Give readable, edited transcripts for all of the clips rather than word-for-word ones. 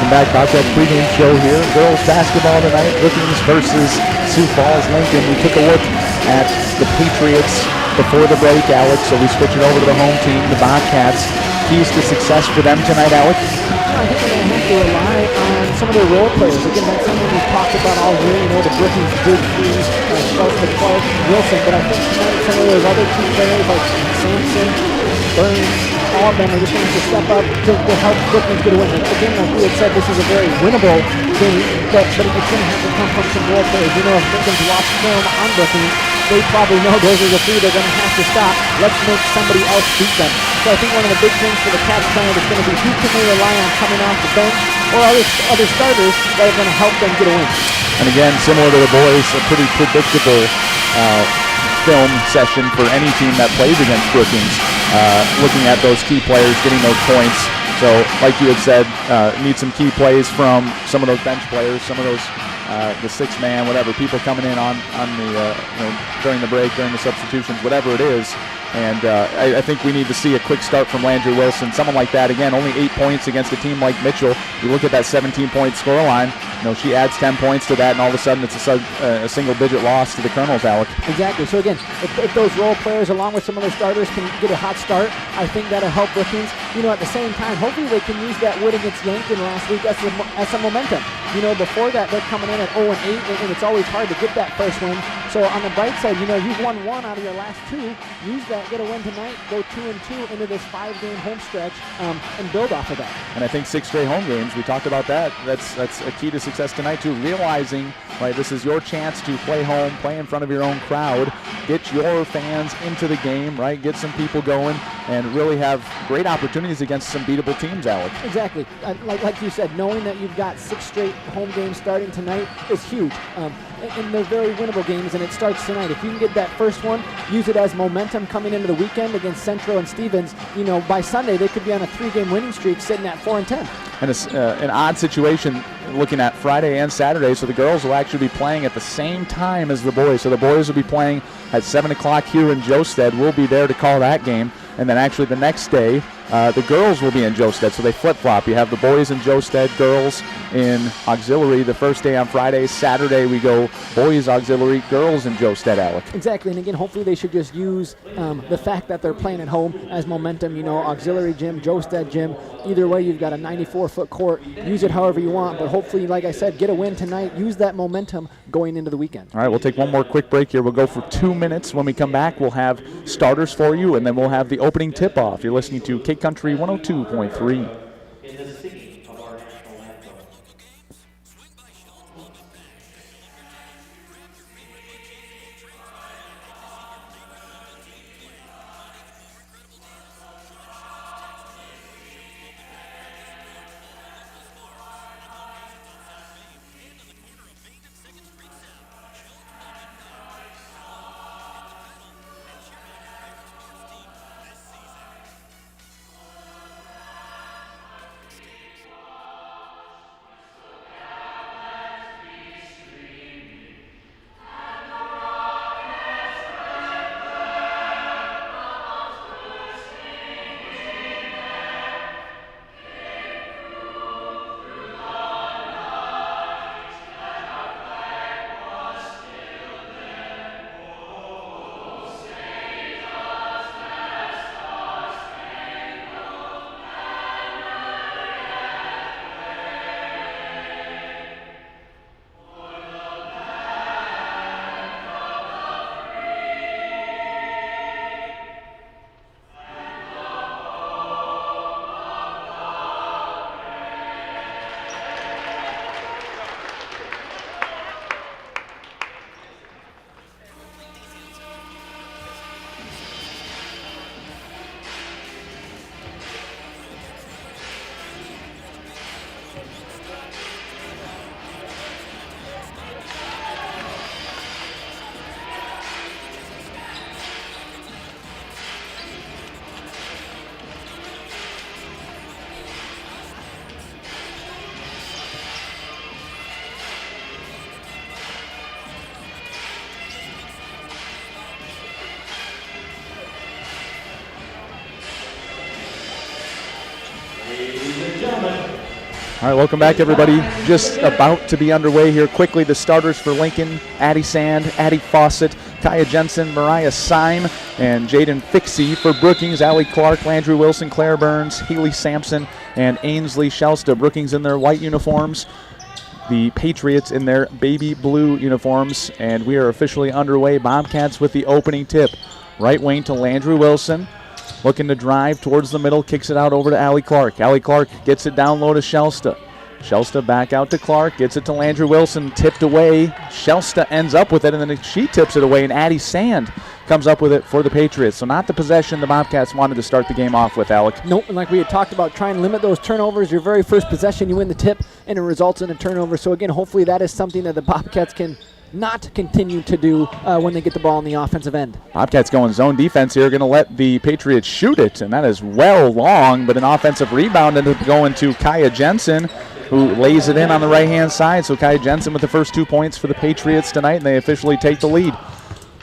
Welcome back, Bobcats pregame show here. Girls basketball tonight, Brookings versus Sioux Falls Lincoln. We took a look at the Patriots before the break, Alex, so we switch it over to the home team, the Bobcats. Keys to success for them tonight, Alex? I think they're going to have to rely on some of their role players. Again, that's something we've talked about all year. You know, the Brookings big three, Shelton, Clark, Wilson. But I think tonight some of those other key players like Sampson, Burns, all of them are just going to have to step up to help Brookings get a win. Again, like we had said, this is a very winnable game, but it's going to have to come from some role players. You know, if Lincoln's watched film on Brookings, they probably know those are the three they're going to have to stop. Let's make somebody else beat them. So I think one of the big things for the Cats tonight is going to be who can they rely on coming off the bench or other starters that are going to help them get a win. And again, similar to the boys, a pretty predictable film session for any team that plays against Brookings. Looking at those key players, getting those points. So, like you had said, need some key plays from some of those bench players, some of those the six-man, whatever, people coming in on the during the break, during the substitutions, whatever it is. And I think we need to see a quick start from Landry Wilson, someone like that. Again, only 8 points against a team like Mitchell. You look at that 17-point scoreline. She adds 10 points to that, and all of a sudden it's a single-digit loss to the Colonels, Alec. Exactly. So again, if those role players, along with some of their starters, can get a hot start, I think that'll help Brookings. At the same time, hopefully they can use that win against Yankton last week as some momentum. Before that, they're coming in at 0-8, and it's always hard to get that first win. So on the bright side, you've won one out of your last two. Use that, get a win tonight, go 2-2 into this 5-game home stretch, and build off of that. And I think 6 straight home games. We talked about that. That's a key to success tonight too. Realizing, this is your chance to play home, play in front of your own crowd, get your fans into the game, right? Get some people going, and really have great opportunities against some beatable teams, Alex. Exactly. Like you said, knowing that you've got 6 straight home games starting tonight is huge. And they're very winnable games, and it starts tonight. If you can get that first one, use it as momentum coming into the weekend against Central and Stevens. By Sunday, they could be on a 3-game winning streak sitting at 4-10. And it's an odd situation looking at Friday and Saturday, so the girls will actually be playing at the same time as the boys. So the boys will be playing at 7 o'clock here in Josted. We'll be there to call that game. And then actually the next day, the girls will be in Josted, so they flip-flop. You have the boys in Josted, girls in auxiliary the first day on Friday. Saturday we go boys auxiliary, girls in Josted, Alec. Exactly, and again, hopefully they should just use the fact that they're playing at home as momentum. Auxiliary gym, Josted gym, either way you've got a 94-foot court. Use it however you want, but hopefully, like I said, get a win tonight. Use that momentum going into the weekend. All right, we'll take one more quick break here. We'll go for 2 minutes. When we come back, we'll have starters for you, and then we'll have the opening tip-off. You're listening to Cape Country 102.3. Ladies and gentlemen, All right, welcome back, everybody. Just about to be underway here. Quickly, the starters for Lincoln: Addie Sand, Addie Fawcett, Kaya Jensen, Mariah Syme, and Jaden Fixie. For Brookings: Allie Clark, Landry Wilson, Claire Burns, Healy Sampson, and Ainsley Shelsta. Brookings in their white uniforms, the Patriots in their baby blue uniforms, and we are officially underway. Bobcats with the opening tip. Right wing to Landry Wilson. Looking to drive towards the middle, kicks it out over to Allie Clark. Allie Clark gets it down low to Shelsta. Shelsta back out to Clark, gets it to Landry Wilson, tipped away. Shelsta ends up with it, and then she tips it away, and Addie Sand comes up with it for the Patriots. So not the possession the Bobcats wanted to start the game off with, Alec. Nope, and like we had talked about, try and limit those turnovers. Your very first possession, you win the tip, and it results in a turnover. So again, hopefully that is something that the Bobcats can not continue to do when they get the ball on the offensive end. Bobcats going zone defense here, going to let the Patriots shoot it, and that is well long, but an offensive rebound ended up going to Kaya Jensen, who lays it in on the right-hand side. So Kaya Jensen with the first 2 points for the Patriots tonight, and they officially take the lead.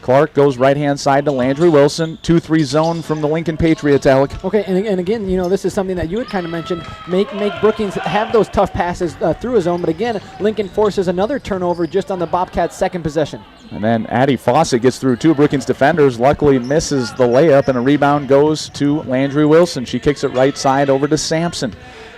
Clark goes right-hand side to Landry Wilson. 2-3 zone from the Lincoln Patriots, Alec. Okay, and again, you know, this is something that you had kind of mentioned. Make Brookings have those tough passes through a zone, but again, Lincoln forces another turnover just on the Bobcats' second possession. And then Addie Fawcett gets through two Brookings defenders, luckily misses the layup, and a rebound goes to Landry Wilson. She kicks it right side over to Sampson.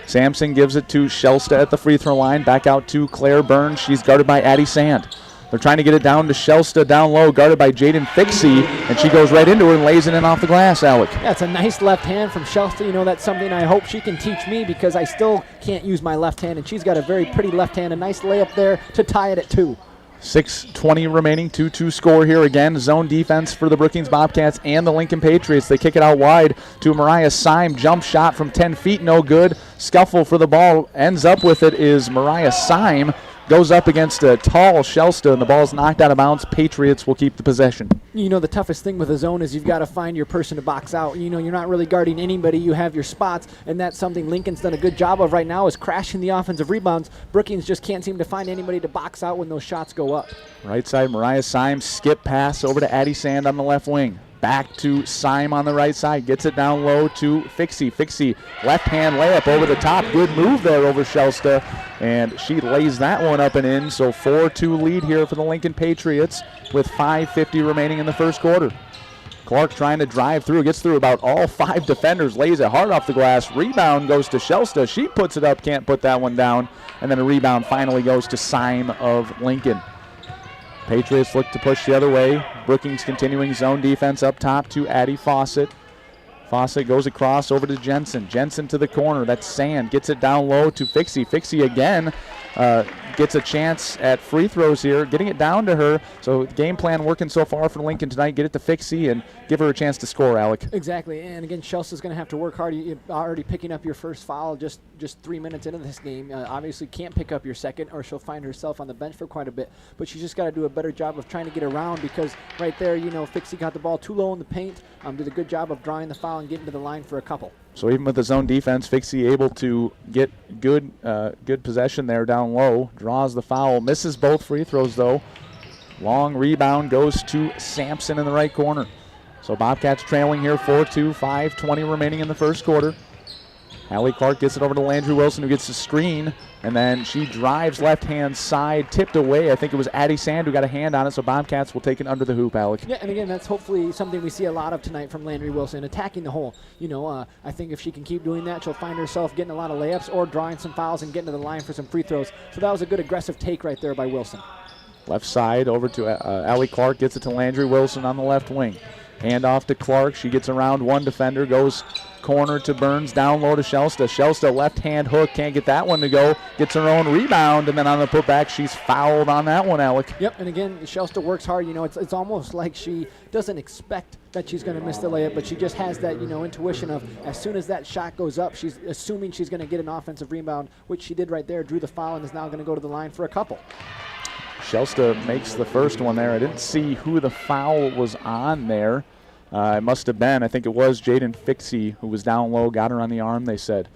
Sampson gives it to Shelsta at the free throw line. Back out to Claire Burns. She's guarded by Addie Sand. They're trying to get it down to Shelsta down low, guarded by Jaden Fixie, and she goes right into her and lays it in off the glass, Alec. Yeah, it's a nice left hand from Shelsta. You know, that's something I hope she can teach me because I still can't use my left hand, and she's got a very pretty left hand. A nice layup there to tie it at 2. 6:20 remaining, 2-2 score here again. Zone defense for the Brookings Bobcats and the Lincoln Patriots. They kick it out wide to Mariah Syme. Jump shot from 10 feet, no good. Scuffle for the ball. Ends up with it is Mariah Syme. Goes up against a tall Shelsta, and the ball's knocked out of bounds. Patriots will keep the possession. You know, the toughest thing with a zone is you've got to find your person to box out. You know, you're not really guarding anybody. You have your spots, and that's something Lincoln's done a good job of right now is crashing the offensive rebounds. Brookings just can't seem to find anybody to box out when those shots go up. Right side, Mariah Syme, skip pass over to Addie Sand on the left wing. Back to Syme on the right side. Gets it down low to Fixie. Fixie, left-hand layup over the top. Good move there over Shelsta. And she lays that one up and in. So 4-2 lead here for the Lincoln Patriots with 5:50 remaining in the first quarter. Clark trying to drive through. Gets through about all 5 defenders. Lays it hard off the glass. Rebound goes to Shelsta. She puts it up. Can't put that one down. And then a rebound finally goes to Syme of Lincoln. Patriots look to push the other way. Brookings continuing zone defense up top to Addie Fawcett. Fawcett goes across over to Jensen. Jensen to the corner. That's Sand. Gets it down low to Fixie. Fixie again gets a chance at free throws here. Getting it down to her. So game plan working so far for Lincoln tonight. Get it to Fixie and give her a chance to score, Alec. Exactly. And again, Shelsta's going to have to work hard. You're already picking up your first foul just 3 minutes into this game. Obviously can't pick up your second or she'll find herself on the bench for quite a bit. But she's just got to do a better job of trying to get around because right there, you know, Fixie got the ball too low in the paint. Did a good job of drawing the foul and getting to the line for a couple. So even with the zone defense, Fixie able to get good possession there down low. Draws the foul. Misses both free throws, though. Long rebound goes to Sampson in the right corner. So Bobcats trailing here 4-2, 5:20 remaining in the first quarter. Allie Clark gets it over to Landry Wilson, who gets the screen, and then she drives left-hand side, tipped away. I think it was Addie Sand who got a hand on it, so Bobcats will take it under the hoop, Alec. Yeah, and again, that's hopefully something we see a lot of tonight from Landry Wilson, attacking the hole. You know, I think if she can keep doing that, she'll find herself getting a lot of layups or drawing some fouls and getting to the line for some free throws. So that was a good aggressive take right there by Wilson. Left side over to Allie Clark, gets it to Landry Wilson on the left wing. Hand off to Clark. She gets around one defender, goes corner to Burns, down low to Shelsta. Shelsta left-hand hook, can't get that one to go. Gets her own rebound, and then on the putback, she's fouled on that one, Alec. Yep, and again, Shelsta works hard. You know, it's almost like she doesn't expect that she's going to miss the layup, but she just has that, you know, intuition of as soon as that shot goes up, she's assuming she's going to get an offensive rebound, which she did right there, drew the foul, and is now going to go to the line for a couple. Shelsta makes the first one there. I didn't see who the foul was on there. It must have been, I think it was Jaden Fixie who was down low, got her on the arm, they said.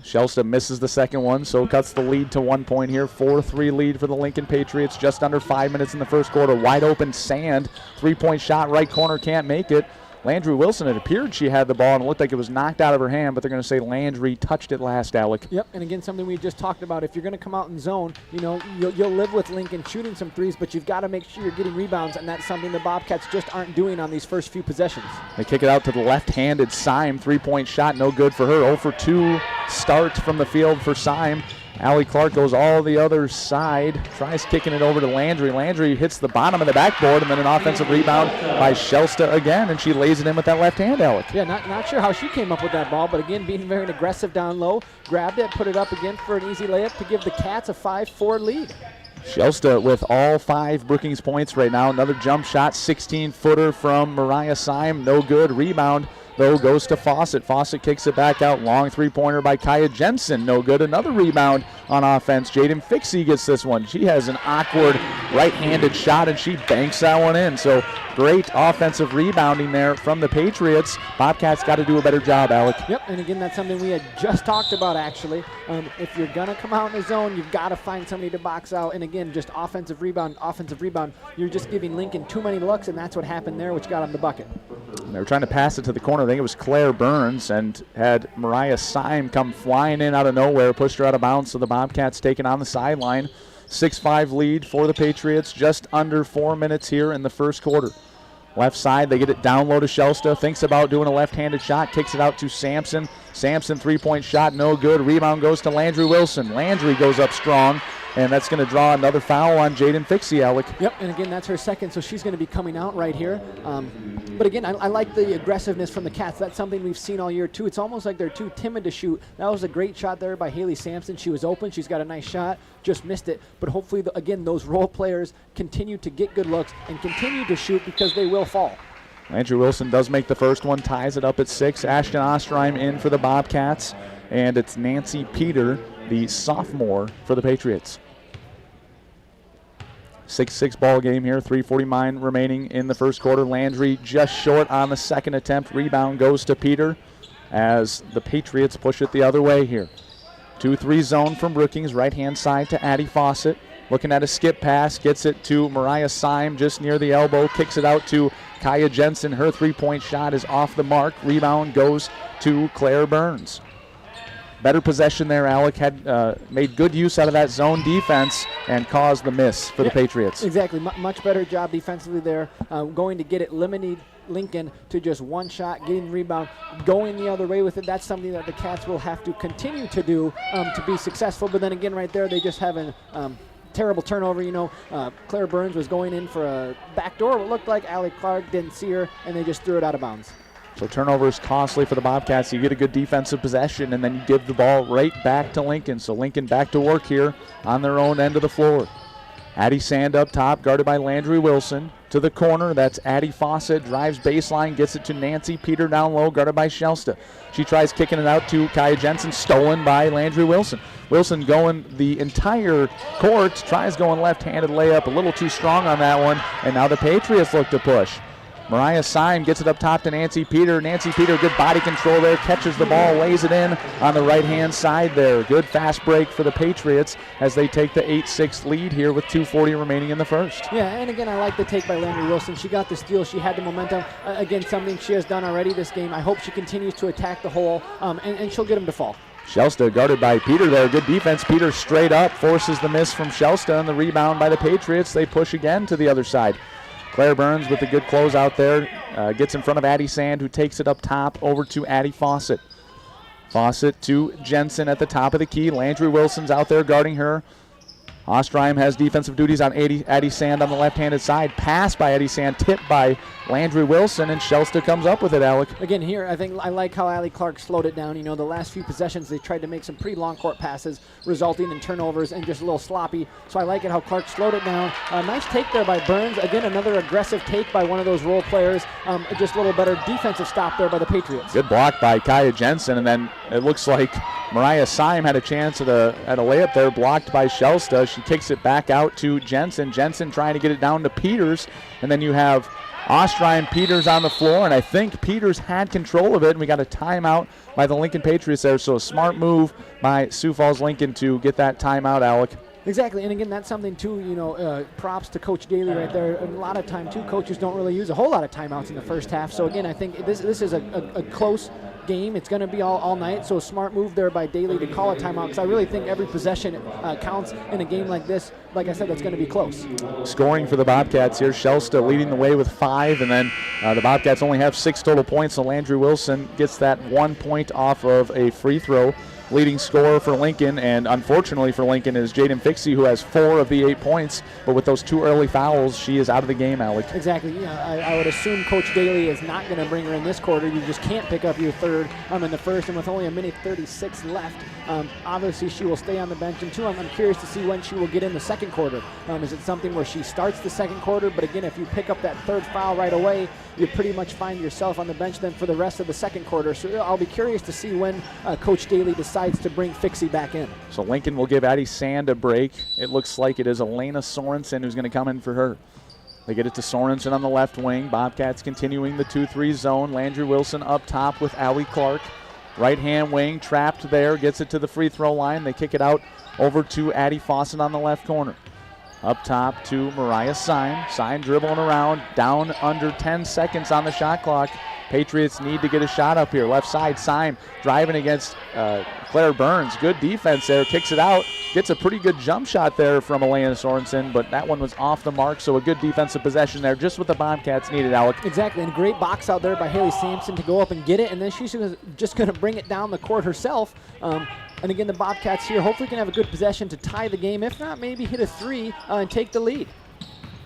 Shelsta misses the second one, so cuts the lead to 1 point here. 4-3 lead for the Lincoln Patriots, just under 5 minutes in the first quarter. Wide open Sand, 3-point shot, right corner, can't make it. Landry Wilson, it appeared she had the ball and it looked like it was knocked out of her hand, but they're going to say Landry touched it last, Alec. Yep, and again, something we just talked about. If you're going to come out in zone, you'll live with Lincoln shooting some threes, but you've got to make sure you're getting rebounds, and that's something the Bobcats just aren't doing on these first few possessions. They kick it out to the left-handed Syme. Three-point shot, no good for her. 0 for 2 start from the field for Syme. Allie Clark goes all the other side, tries kicking it over to Landry. Landry hits the bottom of the backboard, and then an offensive rebound by Shelsta again, and she lays it in with that left hand, Alec. Yeah, not sure how she came up with that ball, but again, being very aggressive down low, grabbed it, put it up again for an easy layup to give the Cats a 5-4 lead. Shelsta with all 5 Brookings points right now. Another jump shot, 16-footer from Mariah Syme, no good. Rebound, though, goes to Fawcett. Fawcett kicks it back out. Long three-pointer by Kaya Jensen. No good. Another rebound on offense. Jaden Fixie gets this one. She has an awkward right-handed shot, and she banks that one in. So great offensive rebounding there from the Patriots. Bobcats got to do a better job, Alec. Yep, and again, that's something we had just talked about, actually. If you're going to come out in the zone, you've got to find somebody to box out. And again, just offensive rebound. You're just giving Lincoln too many looks, and that's what happened there, which got them the bucket. They were trying to pass it to the corner. I think it was Claire Burns, and had Mariah Syme come flying in out of nowhere, pushed her out of bounds, so the Bobcats taking on the sideline. 6-5 lead for the Patriots, just under 4 minutes here in the first quarter. Left side, they get it down low to Shelsta, thinks about doing a left-handed shot, kicks it out to Sampson. Sampson, three-point shot, no good. Rebound goes to Landry Wilson. Landry goes up strong, and that's going to draw another foul on Jaden Fixie, Alec. Yep, and again, that's her second, so she's going to be coming out right here. But again, I like the aggressiveness from the Cats. That's something we've seen all year, too. It's almost like they're too timid to shoot. That was a great shot there by Haley Sampson. She was open. She's got a nice shot. Just missed it. But hopefully, again, those role players continue to get good looks and continue to shoot because they will fall. Landry Wilson does make the first one, ties it up at 6. Ashton Ostreim in for the Bobcats. And it's Nancy Peter, the sophomore, for the Patriots. 6-6 ball game here, 3:49 remaining in the first quarter. Landry just short on the second attempt. Rebound goes to Peter as the Patriots push it the other way here. 2-3 zone from Brookings, right-hand side to Addie Fawcett. Looking at a skip pass, gets it to Mariah Syme just near the elbow, kicks it out to Kaya Jensen. Her three-point shot is off the mark. Rebound goes to Claire Burns. Better possession there. Alec had made good use out of that zone defense and caused the miss for the Patriots. Exactly. Much better job defensively there. Going to get it, limited Lincoln to just one shot, getting the rebound, going the other way with it. That's something that the Cats will have to continue to do to be successful. But then again, right there, they just have a terrible turnover. Claire Burns was going in for a backdoor. It looked like Allie Clark didn't see her, and they just threw it out of bounds. So turnover is costly for the Bobcats. You get a good defensive possession, and then you give the ball right back to Lincoln. So Lincoln back to work here on their own end of the floor. Addie Sand up top, guarded by Landry Wilson. To the corner, that's Addie Fawcett, drives baseline, gets it to Nancy Peter down low, guarded by Shelsta. She tries kicking it out to Kaya Jensen, stolen by Landry Wilson. Wilson going the entire court, tries going left-handed layup, a little too strong on that one, and now the Patriots look to push. Mariah Syme gets it up top to Nancy Peter. Nancy Peter, good body control there, catches the ball, lays it in on the right-hand side there. Good fast break for the Patriots as they take the 8-6 lead here with 2:40 remaining in the first. Yeah, and again, I like the take by Landry Wilson. She got the steal. She had the momentum. Again, something she has done already this game. I hope she continues to attack the hole, and she'll get them to fall. Shelsta guarded by Peter there. Good defense. Peter straight up forces the miss from Shelsta, and the rebound by the Patriots. They push again to the other side. Claire Burns with a good close out there. Gets in front of Addie Sand, who takes it up top over to Addie Fawcett. Fawcett to Jensen at the top of the key. Landry Wilson's out there guarding her. Ostreim has defensive duties on Addie Sand on the left-handed side. Pass by Addie Sand, tipped by Landry Wilson, and Shelsta comes up with it, Alec. Again, here, I think I like how Allie Clark slowed it down. The last few possessions, they tried to make some pretty long court passes, resulting in turnovers and just a little sloppy. So I like it how Clark slowed it down. Nice take there by Burns. Again, another aggressive take by one of those role players. Just a little better defensive stop there by the Patriots. Good block by Kaya Jensen, and then it looks like Mariah Syme had a chance at a layup there, blocked by Shelsta. She kicks it back out to Jensen. Jensen trying to get it down to Peters, and then you have Ostreim, Peters on the floor, and I think Peters had control of it, and we got a timeout by the Lincoln Patriots there, so a smart move by Sioux Falls Lincoln to get that timeout, Alec. Exactly, and again, that's something too, props to Coach Daly right there. A lot of time too, coaches don't really use a whole lot of timeouts in the first half. So again, I think this is a close game. It's going to be all night, so a smart move there by Daly to call a timeout, because I really think every possession counts in a game like this. Like I said, that's going to be close. Scoring for the Bobcats here, Shelsta leading the way with 5, and then the Bobcats only have 6 total points, so Landry Wilson gets that 1 point off of a free throw. Leading scorer for Lincoln, and unfortunately for Lincoln, is Jaden Fixie, who has 4 of the 8 points, but with those 2 early fouls, she is out of the game, Alec. Exactly. I would assume Coach Daly is not going to bring her in this quarter. You just can't pick up your third in the first, and with only a minute 36 left, obviously she will stay on the bench. And 2, I'm curious to see when she will get in the second quarter. Is it something where she starts the second quarter, but again, if you pick up that third foul right away, you pretty much find yourself on the bench then for the rest of the second quarter. So I'll be curious to see when Coach Daly decides to bring Fixie back in. So Lincoln will give Addie Sand a break. It looks like it is Elena Sorensen who's going to come in for her. They get it to Sorensen on the left wing. Bobcats continuing the 2-3 zone. Landry Wilson up top with Allie Clark. Right-hand wing, trapped there, gets it to the free throw line. They kick it out over to Addie Fawcett on the left corner. Up top to Mariah Syme. Syme dribbling around, down under 10 seconds on the shot clock. Patriots need to get a shot up here. Left side, Syme driving against Claire Burns. Good defense there, kicks it out. Gets a pretty good jump shot there from Elena Sorensen, but that one was off the mark, so a good defensive possession there, just what the Bobcats needed, Alec. Exactly, and a great box out there by Haley Sampson to go up and get it, and then she's just going to bring it down the court herself. And again, the Bobcats here hopefully can have a good possession to tie the game. If not, maybe hit a 3 and take the lead.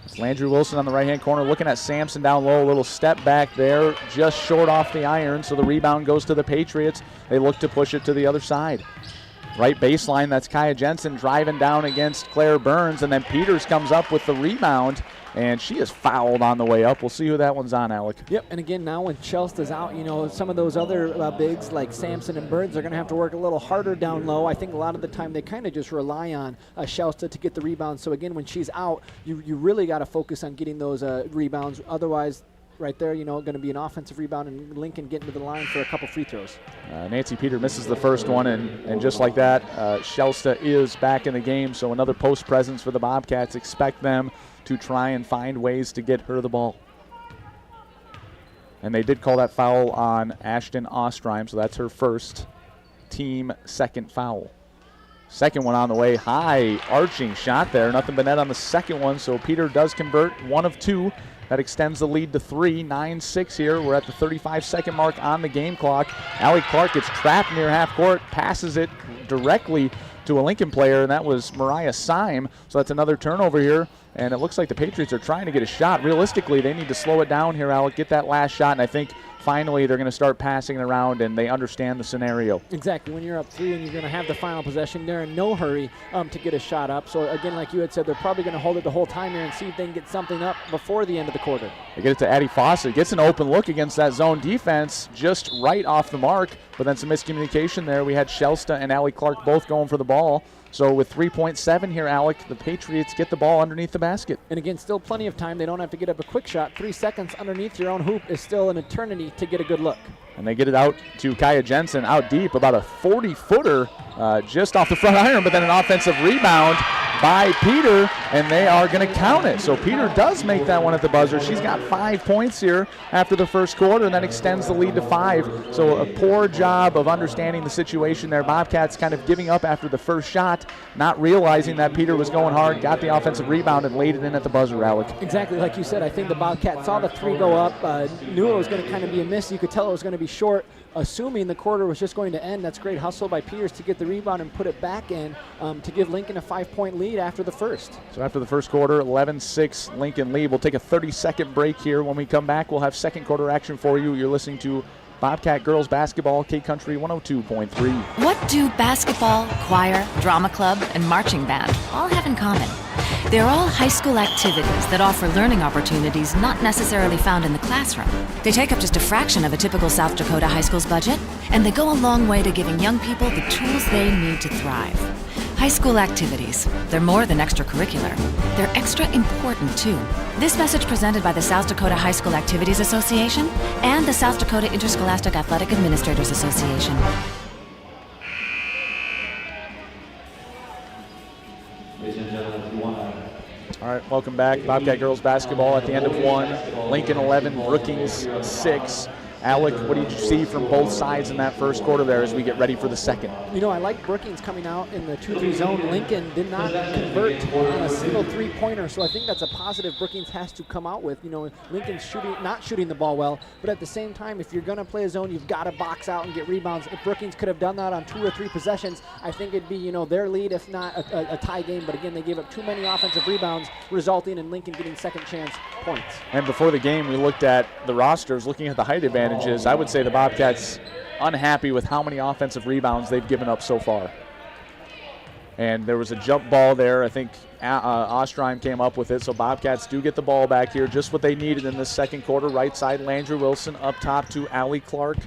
It's Landry Wilson on the right-hand corner looking at Sampson down low. A little step back there, just short off the iron, so the rebound goes to the Patriots. They look to push it to the other side. Right baseline, that's Kaya Jensen driving down against Claire Burns, and then Peters comes up with the rebound, and she is fouled on the way up. We'll see who that one's on, Alec. Yep, and again, now when Chelsta's out, some of those other bigs like Sampson and Burns are going to have to work a little harder down low. I think a lot of the time they kind of just rely on Chelsta to get the rebound. So again, when she's out, you really got to focus on getting those rebounds. Otherwise, right there, going to be an offensive rebound and Lincoln getting to the line for a couple free throws. Nancy Peter misses the first one, and just like that, Chelsta is back in the game, so another post presence for the Bobcats. Expect them to try and find ways to get her the ball. And they did call that foul on Ashton Ostreim, so that's her first, team second foul. Second one on the way, high arching shot there, nothing but net on the second one, so Peter does convert 1 of 2. That extends the lead to 3, 9-6 here. We're at the 35-second mark on the game clock. Allie Clark gets trapped near half court, passes it directly to a Lincoln player, and that was Mariah Syme. So that's another turnover here, and it looks like the Patriots are trying to get a shot. Realistically, they need to slow it down here, Alec, get that last shot, and I think finally they're going to start passing it around, and they understand the scenario. Exactly. When you're up 3 and you're going to have the final possession, they're in no hurry to get a shot up. So again, like you had said, they're probably going to hold it the whole time here and see if they can get something up before the end of the quarter. They get it to Addie Fawcett. Gets an open look against that zone defense, just right off the mark, but then some miscommunication there. We had Chelsta and Allie Clark both going for the ball. So with 3.7 here, Alec, the Patriots get the ball underneath the basket. And again, still plenty of time. They don't have to get up a quick shot. 3 seconds underneath your own hoop is still an eternity to get a good look. And they get it out to Kaya Jensen out deep, about a 40-footer just off the front iron, but then an offensive rebound by Peter, and they are going to count it. So Peter does make that one at the buzzer. She's got 5 points here after the first quarter, and that extends the lead to 5. So a poor job of understanding the situation there. Bobcats kind of giving up after the first shot, not realizing that Peter was going hard, got the offensive rebound, and laid it in at the buzzer, Alec. Exactly like you said. I think the Bobcats saw the 3 go up, knew it was going to kind of be a miss. You could tell it was going to be short, assuming the quarter was just going to end. That's great hustle by Peters to get the rebound and put it back in to give Lincoln a 5-point lead after the first. So after the first quarter, 11-6 Lincoln lead. We'll take a 30-second break here. When we come back, we'll have second quarter action for you. You're listening to Bobcat Girls Basketball, K-Country 102.3. What do basketball, choir, drama club, and marching band all have in common? They're all high school activities that offer learning opportunities not necessarily found in the classroom. They take up just a fraction of a typical South Dakota high school's budget, and they go a long way to giving young people the tools they need to thrive. High school activities, they're more than extracurricular. They're extra important, too. This message presented by the South Dakota High School Activities Association and the South Dakota Interscholastic Athletic Administrators Association. Ladies and Welcome back. Bobcat girls basketball at the end of one. Lincoln 11, Brookings 6. Alec, what did you see from both sides in that first quarter there as we get ready for the second? I like Brookings coming out in the 2-3 zone. Lincoln did not convert on a single three-pointer, so I think that's a positive Brookings has to come out with. Lincoln's not shooting the ball well, but at the same time, if you're going to play a zone, you've got to box out and get rebounds. If Brookings could have done that on 2 or 3 possessions, I think it'd be, their lead, if not a tie game. But again, they gave up too many offensive rebounds, resulting in Lincoln getting second chance points. And before the game, we looked at the rosters, looking at the height advantages. I would say the Bobcats unhappy with how many offensive rebounds they've given up so far. And there was a jump ball there. I think Ostreim came up with it, so Bobcats do get the ball back here. Just what they needed in this second quarter. Right side, Landry Wilson up top to Allie Clark.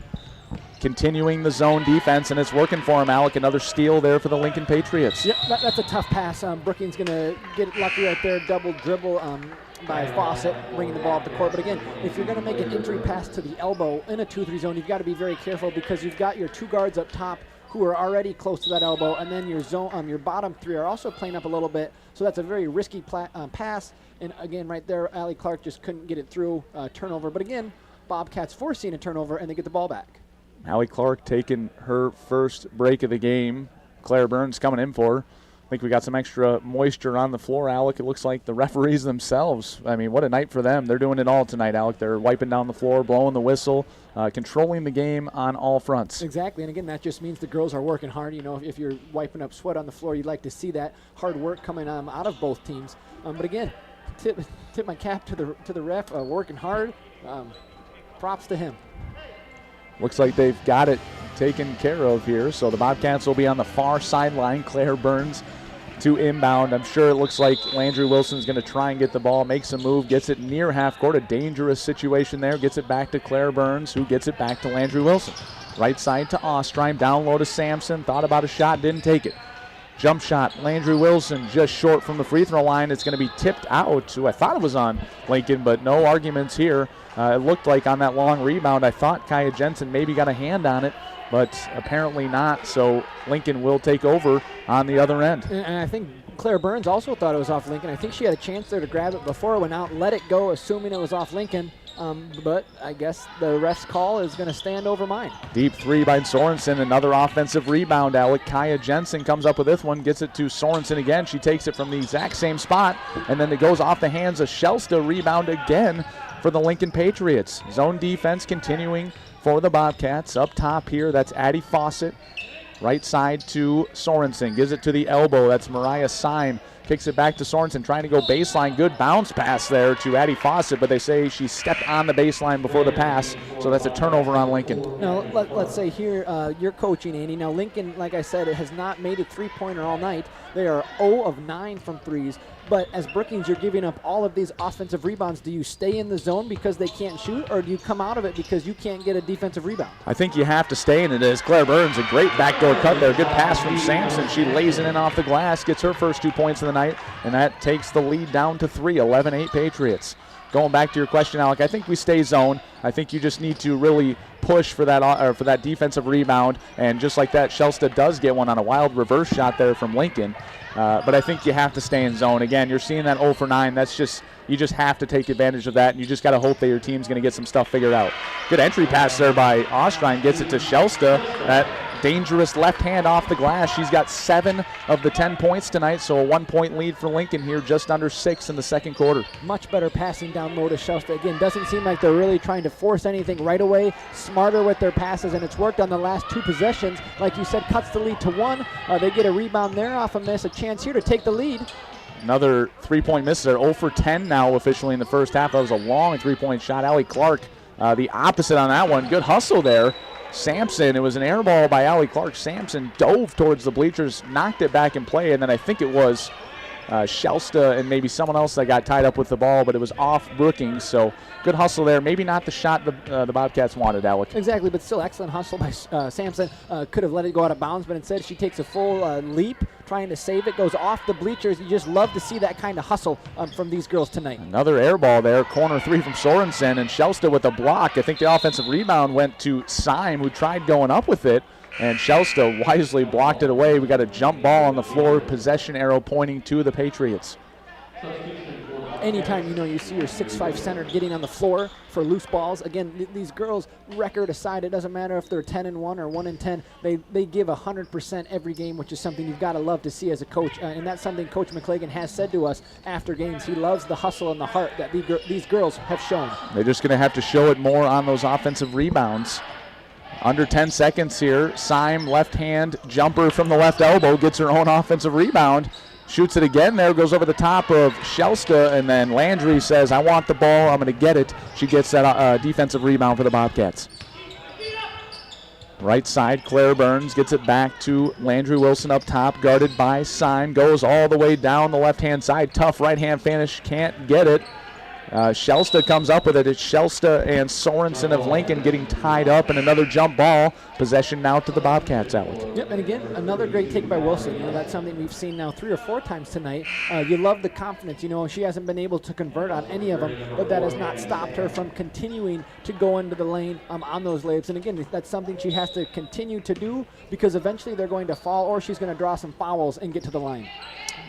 Continuing the zone defense, and it's working for him, Alec. Another steal there for the Lincoln Patriots. Yep, that's a tough pass. Brookings going to get lucky right there, double dribble by Fawcett, bringing the ball up the court. But again, if you're going to make an entry pass to the elbow in a 2-3 zone, you've got to be very careful because you've got your 2 guards up top who are already close to that elbow, and then your bottom 3 are also playing up a little bit. So that's a very risky pass. And again, right there, Allie Clark just couldn't get it through, turnover. But again, Bobcats forcing a turnover, and they get the ball back. Allie Clark taking her first break of the game. Claire Burns coming in for her. I think we got some extra moisture on the floor, Alec. It looks like the referees themselves, I mean, what a night for them. They're doing it all tonight, Alec. They're wiping down the floor, blowing the whistle, controlling the game on all fronts. Exactly, and again, that just means the girls are working hard. If you're wiping up sweat on the floor, you'd like to see that hard work coming out of both teams. But again, tip my cap to the ref, working hard. Props to him. Looks like they've got it taken care of here. So the Bobcats will be on the far sideline. Claire Burns to inbound. I'm sure it looks like Landry Wilson's going to try and get the ball, makes a move, gets it near half court. A dangerous situation there. Gets it back to Claire Burns, who gets it back to Landry Wilson. Right side to Ostreim. Down low to Sampson. Thought about a shot, didn't take it. Jump shot, Landry Wilson just short from the free throw line. It's going to be tipped out to, I thought it was on Lincoln, but no arguments here. It looked like on that long rebound, I thought Kaya Jensen maybe got a hand on it, but apparently not. So Lincoln will take over on the other end. And I think Claire Burns also thought it was off Lincoln. I think she had a chance there to grab it before it went out, let it go, assuming it was off Lincoln. But I guess the ref's call is going to stand over mine. Deep 3 by Sorensen. Another offensive rebound, Alec. Kaya Jensen comes up with this one, gets it to Sorensen again. She takes it from the exact same spot, and then it goes off the hands of Shelsta. Rebound again for the Lincoln Patriots. Zone defense continuing for the Bobcats. Up top here, that's Addie Fawcett. Right side to Sorensen. Gives it to the elbow. That's Mariah Syme. Kicks it back to Sorensen, trying to go baseline. Good bounce pass there to Addie Fawcett, but they say she stepped on the baseline before the pass, so that's a turnover on Lincoln. Now, let's say here, you're coaching, Andy. Now, Lincoln, like I said, it has not made a three-pointer all night. They are 0 of 9 from threes. But as Brookings, you're giving up all of these offensive rebounds. Do you stay in the zone because they can't shoot, or do you come out of it because you can't get a defensive rebound? I think you have to stay in it. As Claire Burns, a great backdoor cut there. Good pass from Sampson. She lays it in off the glass, gets her first 2 points of the night, and that takes the lead down to 3, 11-8 Patriots. Going back to your question, Alec, I think we stay zone. I think you just need to really push for that defensive rebound, and just like that, Shelsta does get one on a wild reverse shot there from Lincoln. But I think you have to stay in zone. Again, you're seeing that 0 for 9. You just have to take advantage of that, and you just got to hope that your team's going to get some stuff figured out. Good entry pass there by Ostrein. Gets it to Shelsta. That dangerous left hand off the glass. She's got 7 of the 10 points tonight, so a 1-point lead for Lincoln here, just under 6 in the second quarter. Much better passing down low to Shelsta. Again, doesn't seem like they're really trying to force anything right away. Smarter with their passes, and it's worked on the last 2 possessions. Like you said, cuts the lead to 1. They get a rebound there off a miss. A chance here to take the lead. Another 3-point miss there. 0 for 10 now officially in the first half. That was a long 3-point shot. Allie Clark, the opposite on that one. Good hustle there. Sampson, it was an air ball by Allie Clark. Sampson dove towards the bleachers, knocked it back in play, and then I think it was Shelsta and maybe someone else that got tied up with the ball, but it was off Brookings. So good hustle there. Maybe not the shot the Bobcats wanted, Alec. Exactly, but still excellent hustle by Sampson. Could have let it go out of bounds, but instead she takes a full leap, trying to save it, goes off the bleachers. You just love to see that kind of hustle from these girls tonight. Another air ball there, corner 3 from Sorensen, and Shelsta with a block. I think the offensive rebound went to Syme, who tried going up with it, and Shelsta wisely blocked it away. We got a jump ball on the floor, possession arrow pointing to the Patriots. anytime, you see your 6'5" center getting on the floor for loose balls, again, these girls, record aside, it doesn't matter if they're 10-1 or 1-10, they give 100% every game, which is something you've got to love to see as a coach. And that's something Coach McClagan has said to us after games. He loves the hustle and the heart that these girls have shown. They're just going to have to show it more on those offensive rebounds. Under 10 seconds here. Syme, left hand jumper from the left elbow, gets her own offensive rebound. Shoots it again there, goes over the top of Shelsta, and then Landry says, I want the ball, I'm going to get it. She gets that defensive rebound for the Bobcats. Right side, Claire Burns gets it back to Landry Wilson up top, guarded by Syme. Goes all the way down the left-hand side. Tough right-hand finish, can't get it. Shelsta comes up with it. It's Shelsta and Sorensen of Lincoln getting tied up, and another jump ball. Possession now to the Bobcats, Alec. Yep, and again, another great take by Wilson. That's something we've seen now 3 or 4 times tonight. You love the confidence. She hasn't been able to convert on any of them, but that has not stopped her from continuing to go into the lane on those layups. And again, that's something she has to continue to do, because eventually they're going to fall, or she's going to draw some fouls and get to the line.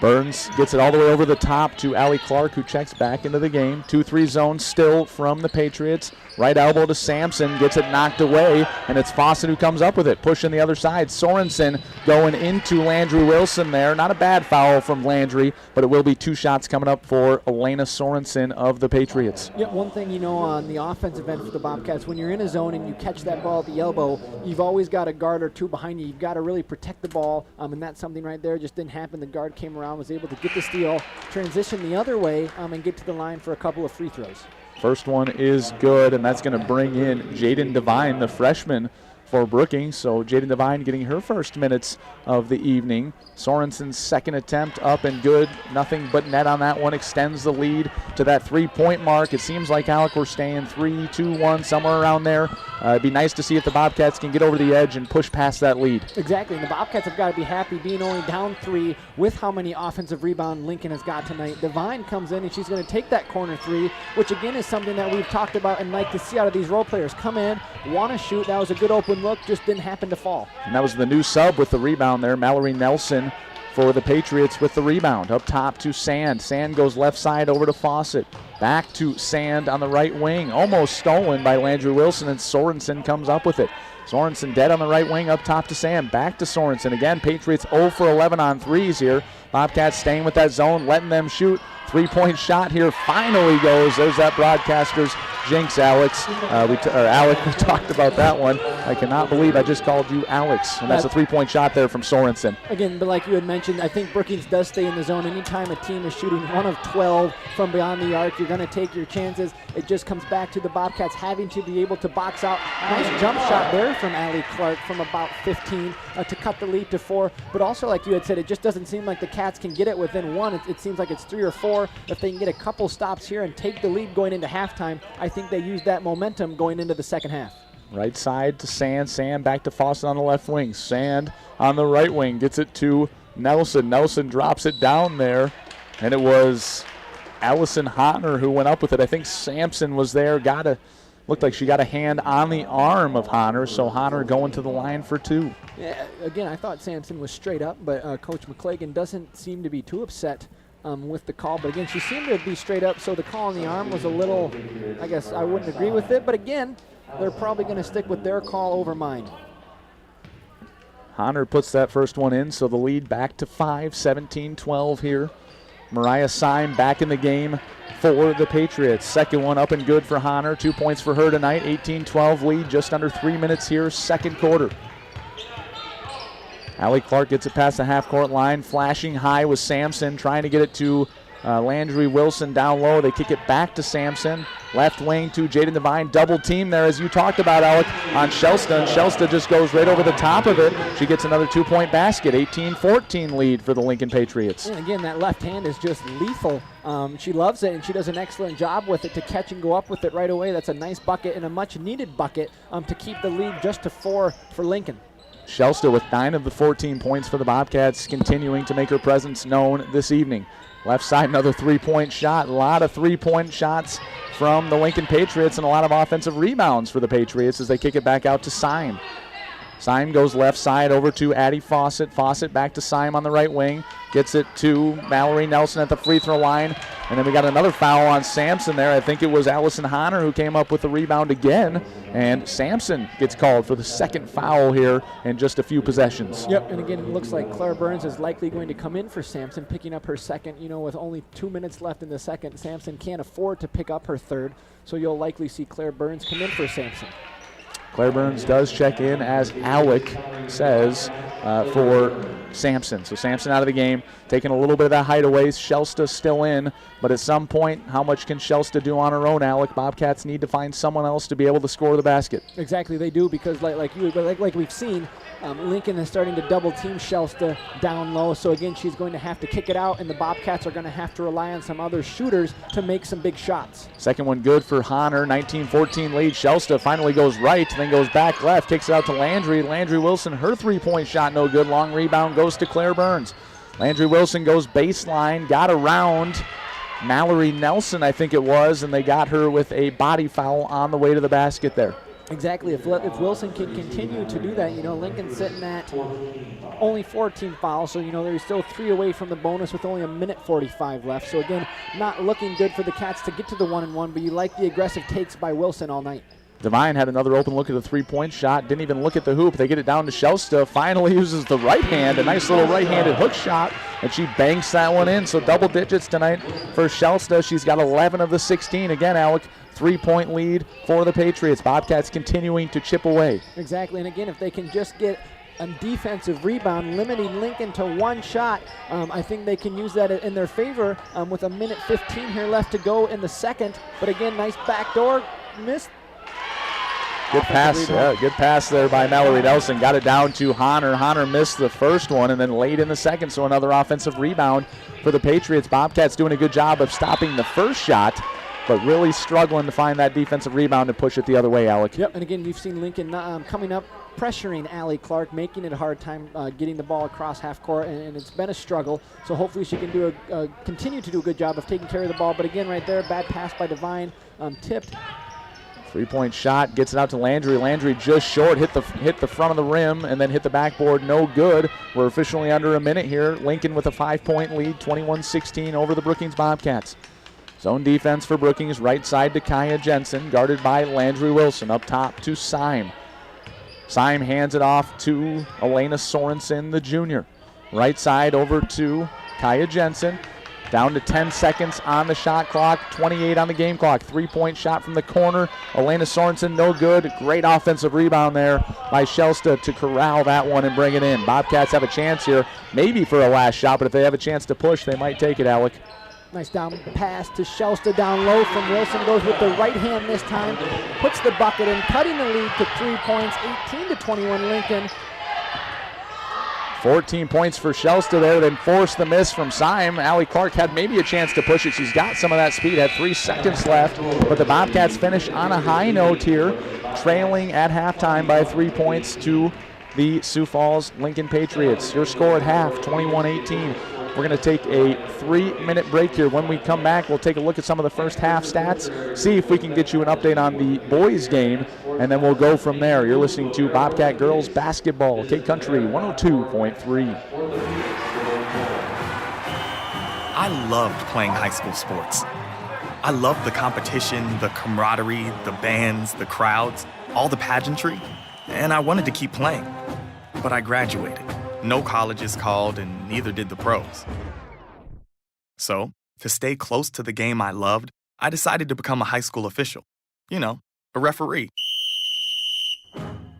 Burns gets it all the way over the top to Allie Clark, who checks back into the game. 2-3 zone still from the Patriots. Right elbow to Sampson, gets it knocked away, and it's Fawcett who comes up with it. Pushing the other side. Sorensen going into Landry Wilson there. Not a bad foul from Landry, but it will be 2 shots coming up for Elena Sorensen of the Patriots. Yeah, one thing on the offensive end for the Bobcats, when you're in a zone and you catch that ball at the elbow, you've always got a guard or 2 behind you. You've got to really protect the ball, and that's something right there. Just didn't happen. The guard came around, was able to get the steal, transition the other way, and get to the line for a couple of free throws. First one is good, and that's going to bring in Jaden Devine, the freshman for Brookings. So Jaden Devine getting her first minutes of the evening. Sorensen's second attempt up and good. Nothing but net on that one. Extends the lead to that 3-point mark. It seems like, Alec, we're staying 3-2-1, somewhere around there. It'd be nice to see if the Bobcats can get over the edge and push past that lead. Exactly. And the Bobcats have got to be happy being only down 3 with how many offensive rebounds Lincoln has got tonight. Devine comes in and she's going to take that corner 3, which again is something that we've talked about and like to see out of these role players. Come in, want to shoot. That was a good open look, just didn't happen to fall. And that was the new sub with the rebound there, Mallory Nelson for the Patriots with the rebound. Up top to Sand. Sand goes left side over to Fawcett. Back to Sand on the right wing. Almost stolen by Landry Wilson, and Sorensen comes up with it. Sorensen dead on the right wing, up top to Sand. Back to Sorensen. Again, Patriots 0 for 11 on threes here. Bobcats staying with that zone, letting them shoot. 3-point shot here finally goes. There's that broadcaster's jinx, Alex. Alec, we talked about that one. I cannot believe I just called you Alex. And that's a 3-point shot there from Sorensen. Again, but like you had mentioned, I think Brookings does stay in the zone. Anytime a team is shooting 1 of 12 from beyond the arc, you're going to take your chances. It just comes back to the Bobcats having to be able to box out. Nice jump shot there from Allie Clark from about 15 to cut the lead to 4. But also, like you had said, it just doesn't seem like the Cats can get it within 1. It seems like it's 3 or 4. If they can get a couple stops here and take the lead going into halftime, I think they use that momentum going into the second half. Right side to Sand. Sand back to Fawcett on the left wing. Sand on the right wing gets it to Nelson. Nelson drops it down there, and it was Allison Hotner who went up with it. I think Sampson was there. Looked like she got a hand on the arm of Hotner, so Hotner going to the line for 2. Yeah, again, I thought Sampson was straight up, but Coach McClagan doesn't seem to be too upset with the call. But again, she seemed to be straight up, so the call on the arm was a little, I guess I wouldn't agree with it. But again, they're probably going to stick with their call over mine. Hotner puts that first one in, so the lead back to 5, 17-12 here. Mariah Syme back in the game for the Patriots. Second one up and good for Hotner. 2 points for her tonight. 18-12 lead, just under 3 minutes here, second quarter. Allie Clark gets it past the half-court line, flashing high with Sampson, trying to get it to Landry Wilson down low. They kick it back to Sampson. Left wing to Jaden Devine. Double team there, as you talked about, Alec, on Shelsta. And Shelsta just goes right over the top of it. She gets another 2-point basket. 18-14 lead for the Lincoln Patriots. And again, that left hand is just lethal. She loves it, and she does an excellent job with it to catch and go up with it right away. That's a nice bucket and a much-needed bucket to keep the lead just to 4 for Lincoln. Shelsta with 9 of the 14 points for the Bobcats, continuing to make her presence known this evening. Left side, another 3-point shot. A lot of 3-point shots from the Lincoln Patriots and a lot of offensive rebounds for the Patriots as they kick it back out to Syme. Syme goes left side over to Addie Fawcett. Fawcett back to Syme on the right wing. Gets it to Mallory Nelson at the free throw line. And then we got another foul on Sampson there. I think it was Allison Honor who came up with the rebound again. And Sampson gets called for the second foul here in just a few possessions. Yep, and again, it looks like Claire Burns is likely going to come in for Sampson, picking up her second. You know, with only 2 minutes left in the second, Sampson can't afford to pick up her third. So you'll likely see Claire Burns come in for Sampson. Claire Burns does check in, as Alec says, for Sampson. So Sampson out of the game, taking a little bit of that height away. Shelsta still in, but at some point, how much can Shelsta do on her own, Alec? Bobcats need to find someone else to be able to score the basket. Exactly, they do, because like we've seen, Lincoln is starting to double team Shelsta down low. So again, she's going to have to kick it out, and the Bobcats are going to have to rely on some other shooters to make some big shots. Second one good for Honor. 19-14 lead. Shelsta finally goes right, then goes back left, kicks it out to Landry. Landry Wilson, her three-point shot no good. Long rebound goes to Claire Burns. Landry Wilson goes baseline, got around Mallory Nelson, I think it was, and they got her with a body foul on the way to the basket there. Exactly. If Wilson can continue to do that, you know, Lincoln's sitting at only 14 fouls, so, you know, they're still 3 away from the bonus with only 1:45 left. So, again, not looking good for the Cats to get to the 1-and-1, but you like the aggressive takes by Wilson all night. Devine had another open look at the three-point shot. Didn't even look at the hoop. They get it down to Shelsta. Finally uses the right hand. A nice little right-handed hook shot, and she banks that one in. So double digits tonight for Shelsta. She's got 11 of the 16. Again, Alec, 3-point lead for the Patriots. Bobcats continuing to chip away. Exactly, and again, if they can just get a defensive rebound, limiting Lincoln to one shot, I think they can use that in their favor with 1:15 here left to go in the second. But again, nice backdoor miss. Good pass, good pass there by Mallory Nelson. Got it down to Honor. Honor missed the first one and then late in the second, so another offensive rebound for the Patriots. Bobcats doing a good job of stopping the first shot, but really struggling to find that defensive rebound and push it the other way, Alec. Yep, and again, you've seen Lincoln coming up, pressuring Allie Clark, making it a hard time getting the ball across half court, and it's been a struggle. So hopefully she can continue to do a good job of taking care of the ball. But again, right there, bad pass by Devine, tipped. 3-point shot, gets it out to Landry. Landry just short, hit the front of the rim and then hit the backboard, no good. We're officially under a minute here. Lincoln with a 5-point lead, 21-16 over the Brookings Bobcats. Zone defense for Brookings, right side to Kaya Jensen, guarded by Landry Wilson. Up top to Syme. Syme hands it off to Elena Sorensen, the junior. Right side over to Kaya Jensen. Down to 10 seconds on the shot clock, 28 on the game clock. 3-point shot from the corner. Elena Sorensen, no good. Great offensive rebound there by Shelsta to corral that one and bring it in. Bobcats have a chance here, maybe for a last shot, but if they have a chance to push, they might take it, Alec. Nice down pass to Shelsta down low from Wilson. Goes with the right hand this time. Puts the bucket in, cutting the lead to 3 points, 18-21 Lincoln. 14 points for Shelsta there, then forced the miss from Syme. Allie Clark had maybe a chance to push it. She's got some of that speed, had 3 seconds left, but the Bobcats finish on a high note here, trailing at halftime by 3 points to the Sioux Falls Lincoln Patriots. Your score at half, 21-18. We're going to take a 3-minute break here. When we come back, we'll take a look at some of the first half stats, see if we can get you an update on the boys' game, and then we'll go from there. You're listening to Bobcat Girls Basketball, K Country 102.3. I loved playing high school sports. I loved the competition, the camaraderie, the bands, the crowds, all the pageantry, and I wanted to keep playing. But I graduated. No colleges called, and neither did the pros. So, to stay close to the game I loved, I decided to become a high school official. You know, a referee.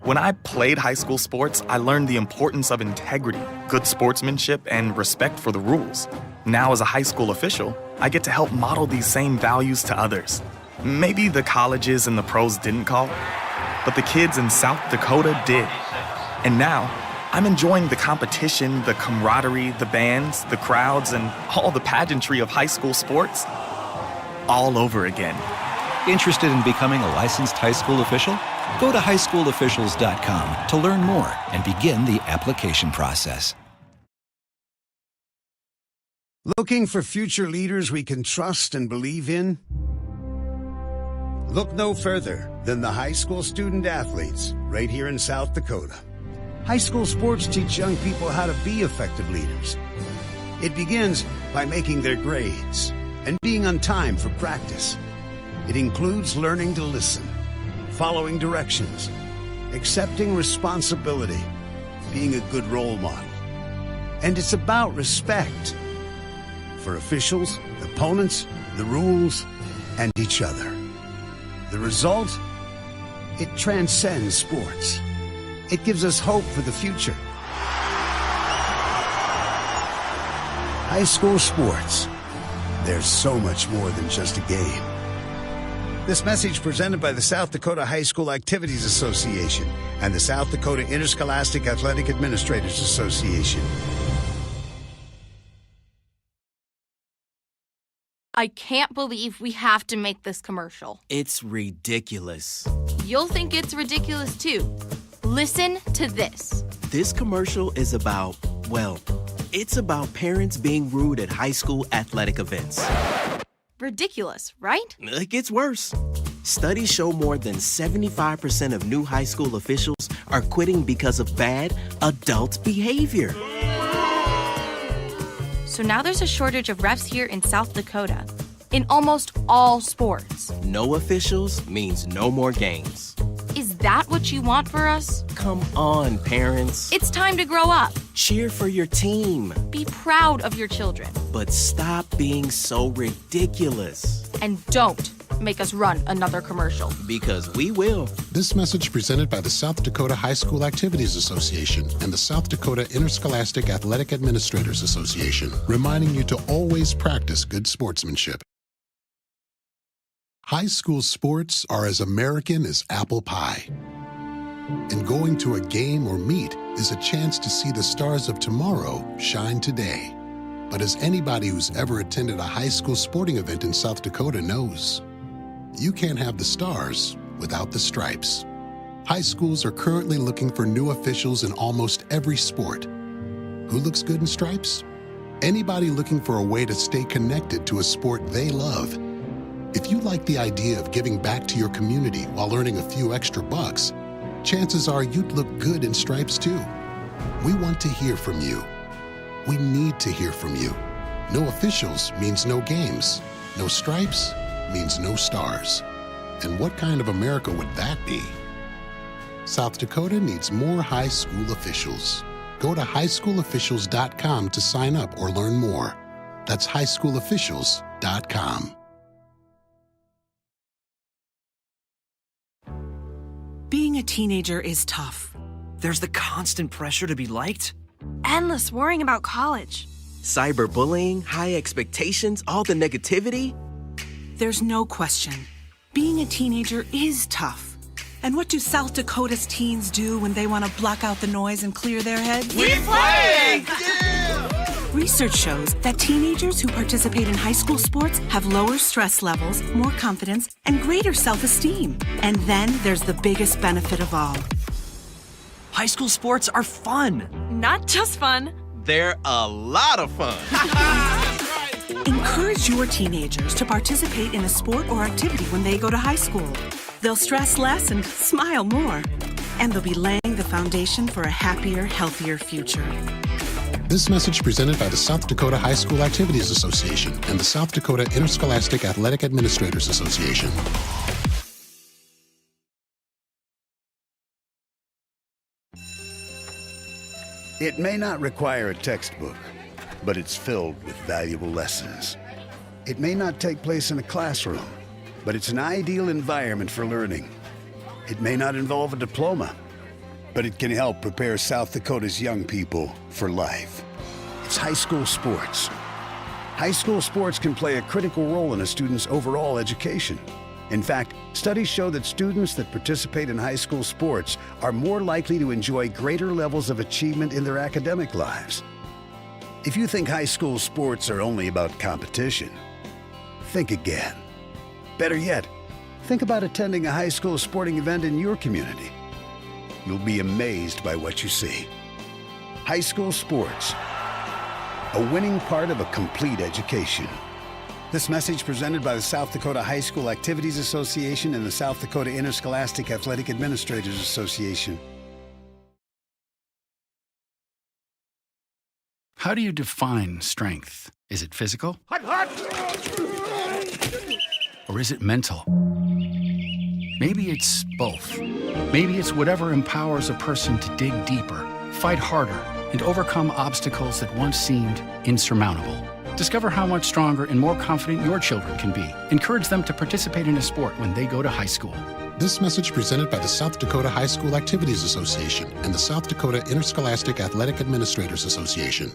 When I played high school sports, I learned the importance of integrity, good sportsmanship, and respect for the rules. Now, as a high school official, I get to help model these same values to others. Maybe the colleges and the pros didn't call, but the kids in South Dakota did. And now, I'm enjoying the competition, the camaraderie, the bands, the crowds, and all the pageantry of high school sports all over again. Interested in becoming a licensed high school official? Go to highschoolofficials.com to learn more and begin the application process. Looking for future leaders we can trust and believe in? Look no further than the high school student athletes right here in South Dakota. High school sports teach young people how to be effective leaders. It begins by making their grades and being on time for practice. It includes learning to listen, following directions, accepting responsibility, being a good role model. And it's about respect for officials, opponents, the rules, and each other. The result? It transcends sports. It gives us hope for the future. High school sports. There's so much more than just a game. This message presented by the South Dakota High School Activities Association and the South Dakota Interscholastic Athletic Administrators Association. I can't believe we have to make this commercial. It's ridiculous. You'll think it's ridiculous too. Listen to this. This commercial is about, well, it's about parents being rude at high school athletic events. Ridiculous, right? It gets worse. Studies show more than 75% of new high school officials are quitting because of bad adult behavior. So now there's a shortage of refs here in South Dakota, in almost all sports. No officials means no more games. Is that what you want for us? Come on, parents. It's time to grow up. Cheer for your team. Be proud of your children. But stop being so ridiculous. And don't make us run another commercial. Because we will. This message presented by the South Dakota High School Activities Association and the South Dakota Interscholastic Athletic Administrators Association, reminding you to always practice good sportsmanship. High school sports are as American as apple pie. And going to a game or meet is a chance to see the stars of tomorrow shine today. But as anybody who's ever attended a high school sporting event in South Dakota knows, you can't have the stars without the stripes. High schools are currently looking for new officials in almost every sport. Who looks good in stripes? Anybody looking for a way to stay connected to a sport they love. If you like the idea of giving back to your community while earning a few extra bucks, chances are you'd look good in stripes too. We want to hear from you. We need to hear from you. No officials means no games. No stripes means no stars. And what kind of America would that be? South Dakota needs more high school officials. Go to highschoolofficials.com to sign up or learn more. That's highschoolofficials.com. Being a teenager is tough. There's the constant pressure to be liked. Endless worrying about college. Cyberbullying, high expectations, all the negativity. There's no question. Being a teenager is tough. And what do South Dakota's teens do when they want to block out the noise and clear their heads? We play! Research shows that teenagers who participate in high school sports have lower stress levels, more confidence, and greater self-esteem. And then there's the biggest benefit of all. High school sports are fun. Not just fun. They're a lot of fun. Encourage your teenagers to participate in a sport or activity when they go to high school. They'll stress less and smile more. And they'll be laying the foundation for a happier, healthier future. This message presented by the South Dakota High School Activities Association and the South Dakota Interscholastic Athletic Administrators Association. It may not require a textbook, but it's filled with valuable lessons. It may not take place in a classroom, but it's an ideal environment for learning. It may not involve a diploma, but it can help prepare South Dakota's young people for life. It's high school sports. High school sports can play a critical role in a student's overall education. In fact, studies show that students that participate in high school sports are more likely to enjoy greater levels of achievement in their academic lives. If you think high school sports are only about competition, think again. Better yet, think about attending a high school sporting event in your community. You'll be amazed by what you see. High school sports, a winning part of a complete education. This message presented by the South Dakota High School Activities Association and the South Dakota Interscholastic Athletic Administrators Association. How do you define strength? Is it physical? Or is it mental? Maybe it's both. Maybe it's whatever empowers a person to dig deeper, fight harder, and overcome obstacles that once seemed insurmountable. Discover how much stronger and more confident your children can be. Encourage them to participate in a sport when they go to high school. This message presented by the South Dakota High School Activities Association and the South Dakota Interscholastic Athletic Administrators Association.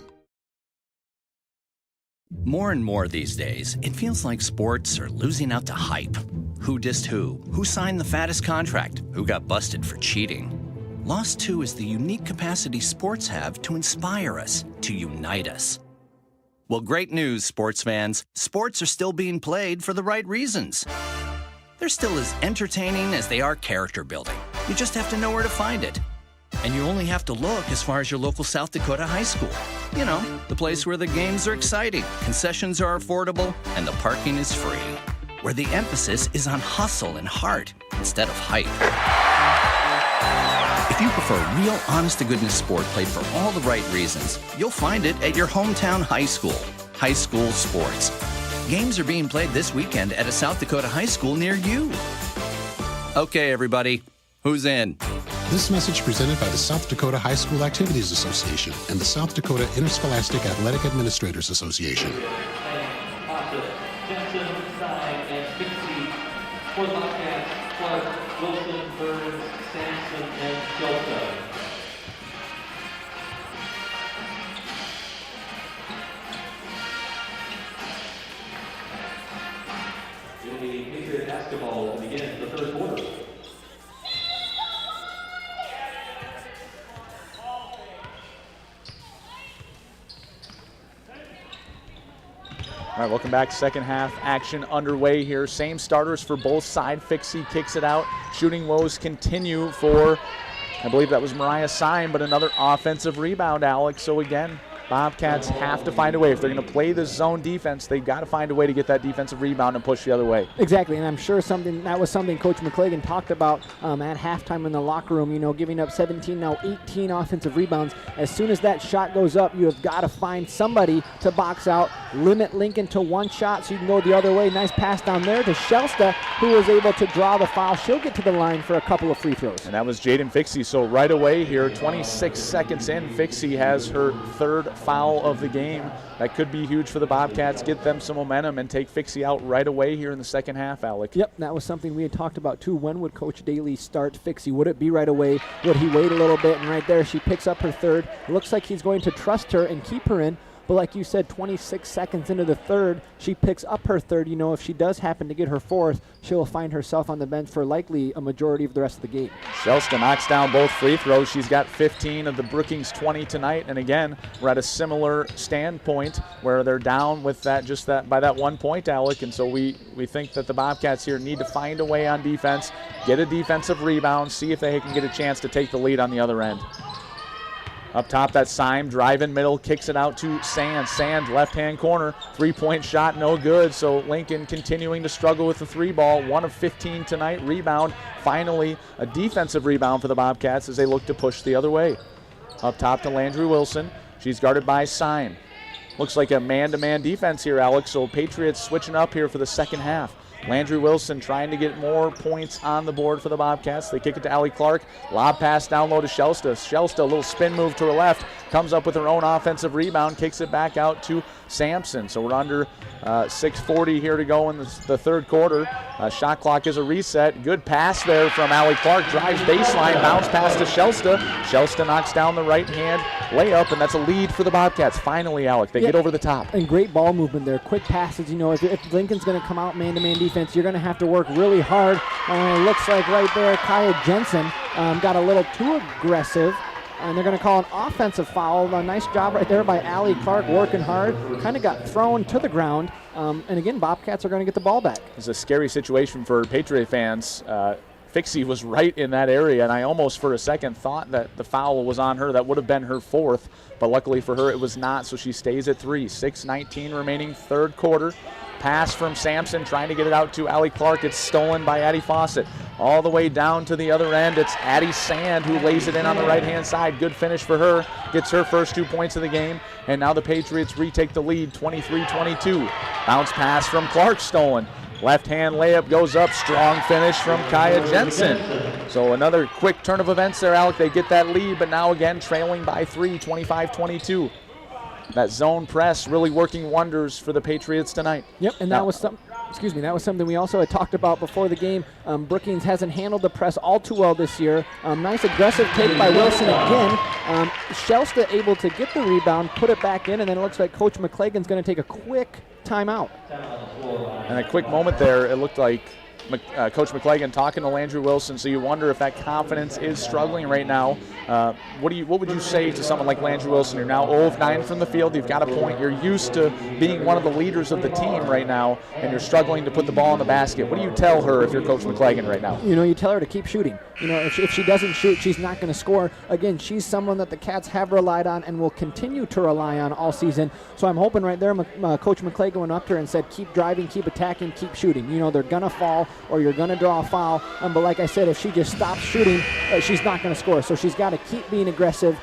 More and more these days, it feels like sports are losing out to hype. Who dissed who? Who signed the fattest contract? Who got busted for cheating? Lost too is the unique capacity sports have to inspire us, to unite us. Well, great news, sports fans. Sports are still being played for the right reasons. They're still as entertaining as they are character building. You just have to know where to find it. And you only have to look as far as your local South Dakota high school. You know, the place where the games are exciting, concessions are affordable, and the parking is free. Where the emphasis is on hustle and heart instead of hype. If you prefer real, honest-to-goodness sport played for all the right reasons, you'll find it at your hometown high school. High school sports. Games are being played this weekend at a South Dakota high school near you. Okay, everybody, who's in? This message presented by the South Dakota High School Activities Association and the South Dakota Interscholastic Athletic Administrators Association. For the Bobcats, Clark, Wilson, Burns, Sampson, and Shelton. It'll be Patriot basketball to begin the third quarter. All right, welcome back. Second half action underway here. Same starters for both sides. Fixie kicks it out. Shooting woes continue for, I believe that was Mariah Syme, but another offensive rebound, Alex. So again, Bobcats have to find a way. If they're going to play this zone defense, they've got to find a way to get that defensive rebound and push the other way. Exactly, and I'm sure that was something Coach McClagan talked about at halftime in the locker room, giving up 17, now 18 offensive rebounds. As soon as that shot goes up, you have got to find somebody to box out, limit Lincoln to one shot so you can go the other way. Nice pass down there to Shelsta, who was able to draw the foul. She'll get to the line for a couple of free throws. And that was Jaden Fixie. So right away here, 26 seconds in, Fixie has her third foul of the game. That could be huge for the Bobcats, get them some momentum and take Fixie out right away here in the second half, Alec. Yep, that was something we had talked about too. When would Coach Daly start Fixie? Would it be right away? Would he wait a little bit? And right there, she picks up her third. It looks like he's going to trust her and keep her in. But like you said, 26 seconds into the third, she picks up her third. If she does happen to get her fourth, she'll find herself on the bench for likely a majority of the rest of the game. Shelsta knocks down both free throws. She's got 15 of the Brookings 20 tonight. And again, we're at a similar standpoint where they're down with that by that 1 point, Alec. And so we think that the Bobcats here need to find a way on defense, get a defensive rebound, see if they can get a chance to take the lead on the other end. Up top, that Syme drive in middle, kicks it out to Sand. Sand, left-hand corner, three-point shot, no good. So Lincoln continuing to struggle with the three ball. 1 of 15 tonight. Rebound, finally a defensive rebound for the Bobcats as they look to push the other way. Up top to Landry Wilson. She's guarded by Syme. Looks like a man-to-man defense here, Alex. So Patriots switching up here for the second half. Landry Wilson trying to get more points on the board for the Bobcats. They kick it to Allie Clark. Lob pass down low to Shelsta. Shelsta, a little spin move to her left. Comes up with her own offensive rebound. Kicks it back out to Sampson. So we're under 6:40 here to go in the third quarter. Shot clock is a reset. Good pass there from Allie Clark. Drives baseline. Bounce pass to Shelsta. Shelsta knocks down the right hand layup, and that's a lead for the Bobcats. Finally, Alec, they get over the top. And great ball movement there. Quick passes. If Lincoln's going to come out man-to-man defense, you're going to have to work really hard. And it looks like right there, Kaya Jensen got a little too aggressive. And they're going to call an offensive foul. A nice job right there by Allie Clark, working hard. Kind of got thrown to the ground. And again, Bobcats are going to get the ball back. It's a scary situation for Patriot fans. Fixie was right in that area, and I almost for a second thought that the foul was on her. That would have been her fourth, but luckily for her it was not, so she stays at 3. 6:19 remaining, third quarter. pass from Sampson, trying to get it out to Allie Clark. It's stolen by Addie Fawcett. All the way down to the other end, it's Addie Sand who lays it in on the right-hand side. Good finish for her. Gets her first 2 points of the game. And now the Patriots retake the lead, 23-22. Bounce pass from Clark stolen. Left-hand layup goes up. Strong finish from Kaya Jensen. So another quick turn of events there, Alec. They get that lead, but now again trailing by 3, 25-22. That zone press really working wonders for the Patriots tonight. Yep, and that was something we also had talked about before the game. Brookings hasn't handled the press all too well this year. Nice aggressive take by Wilson again. Shelsta able to get the rebound, put it back in, and then it looks like Coach McClagan's going to take a quick timeout. And a quick moment there, it looked like Coach McClagan talking to Landry Wilson, so you wonder if that confidence is struggling right now. What would you say to someone like Landry Wilson? You're now 0 of 9 from the field. You've got a point. You're used to being one of the leaders of the team right now, and you're struggling to put the ball in the basket. What do you tell her if you're Coach McClagan right now? You tell her to keep shooting. If she doesn't shoot, she's not going to score. Again, she's someone that the Cats have relied on and will continue to rely on all season. So I'm hoping right there Coach McClagan went up to her and said, keep driving, keep attacking, keep shooting. They're going to fall or you're going to draw a foul. But like I said, if she just stops shooting, she's not going to score. So she's got to keep being aggressive,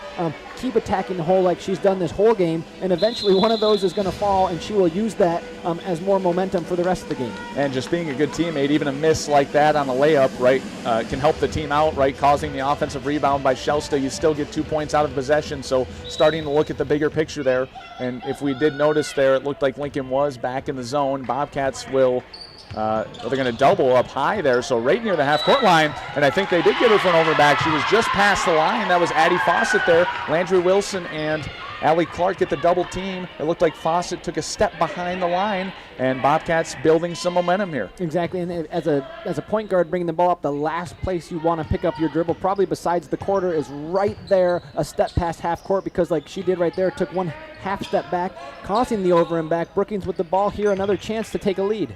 keep attacking the hole like she's done this whole game, and eventually one of those is going to fall, and she will use that as more momentum for the rest of the game. And just being a good teammate, even a miss like that on a layup, right, can help the team out, right, causing the offensive rebound by Shelsta. You still get 2 points out of the possession, so starting to look at the bigger picture there. And if we did notice there, it looked like Lincoln was back in the zone. Bobcats will they're going to double up high there, so right near the half-court line, and I think they did get her for an overback. She was just past the line. That was Addie Fawcett there. Landry Wilson and Allie Clark get the double team. It looked like Fawcett took a step behind the line, and Bobcats building some momentum here. Exactly, and as a point guard bringing the ball up, the last place you want to pick up your dribble, probably besides the quarter, is right there, a step past half court, because like she did right there, took one half step back, causing the over and back. Brookings with the ball here, another chance to take a lead.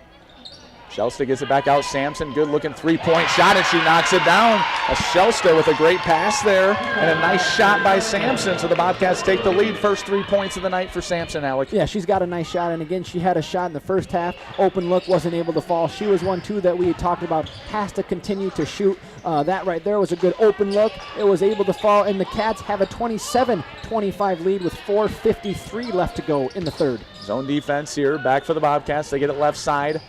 Shelsta gets it back out. Sampson, good-looking three-point shot, and she knocks it down. Shelsta with a great pass there, and a nice shot by Sampson. So the Bobcats take the lead. First 3 points of the night for Sampson, Alec. Yeah, she's got a nice shot, and again, she had a shot in the first half. Open look, wasn't able to fall. She was one, too, that we had talked about, has to continue to shoot. That right there was a good open look. It was able to fall, and the Cats have a 27-25 lead with 4:53 left to go in the third. Zone defense here, back for the Bobcats. They get it left side.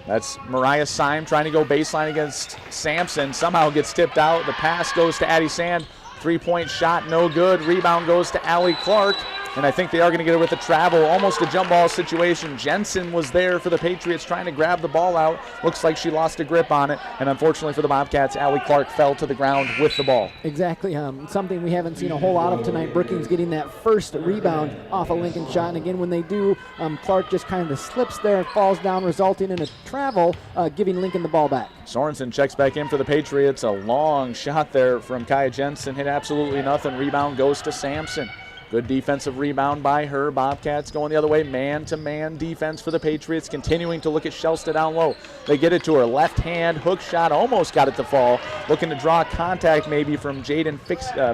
That's Mariah Syme trying to go baseline against Sampson. Somehow gets tipped out. The pass goes to Addie Sand. Three-point shot, no good. Rebound goes to Allie Clark. And I think they are going to get her with the travel. Almost a jump ball situation. Jensen was there for the Patriots trying to grab the ball out. Looks like she lost a grip on it. And unfortunately for the Bobcats, Allie Clark fell to the ground with the ball. Exactly. Something we haven't seen a whole lot of tonight. Brookings getting that first rebound off a Lincoln shot. And again, when they do, Clark just kind of slips there, falls down, resulting in a travel, giving Lincoln the ball back. Sorensen checks back in for the Patriots. A long shot there from Kaya Jensen. Hit absolutely nothing. Rebound goes to Sampson. Good defensive rebound by her. Bobcats going the other way. Man-to-man defense for the Patriots, continuing to look at Shelsta down low. They get it to her. Left hand, hook shot, almost got it to fall. Looking to draw contact maybe from Jaden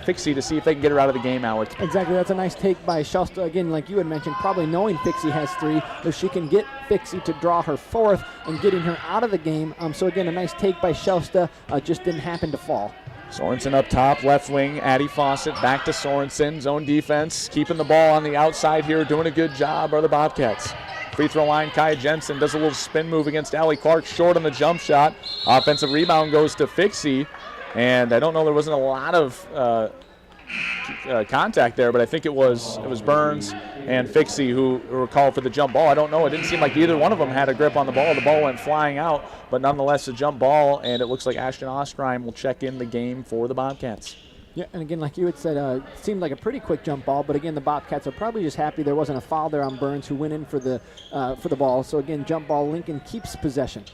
Fixie to see if they can get her out of the game, Alex. Exactly. That's a nice take by Shelsta. Again, like you had mentioned, probably knowing Fixie has three, if she can get Fixie to draw her fourth and getting her out of the game. So again, a nice take by Shelsta. Just didn't happen to fall. Sorensen up top, left wing, Addie Fawcett, back to Sorensen, zone defense, keeping the ball on the outside here, doing a good job are the Bobcats. Free throw line, Kaya Jensen does a little spin move against Allie Clark, short on the jump shot. Offensive rebound goes to Fixie, and I don't know, there wasn't a lot of contact there, but I think it was Burns and Fixie who were called for the jump ball. I don't know. It didn't seem like either one of them had a grip on the ball. The ball went flying out, but nonetheless a jump ball, and it looks like Ashton Ostreim will check in the game for the Bobcats. Yeah, and again, like you had said, it seemed like a pretty quick jump ball, but again, the Bobcats are probably just happy there wasn't a foul there on Burns, who went in for the ball. So again, jump ball, Lincoln keeps possession.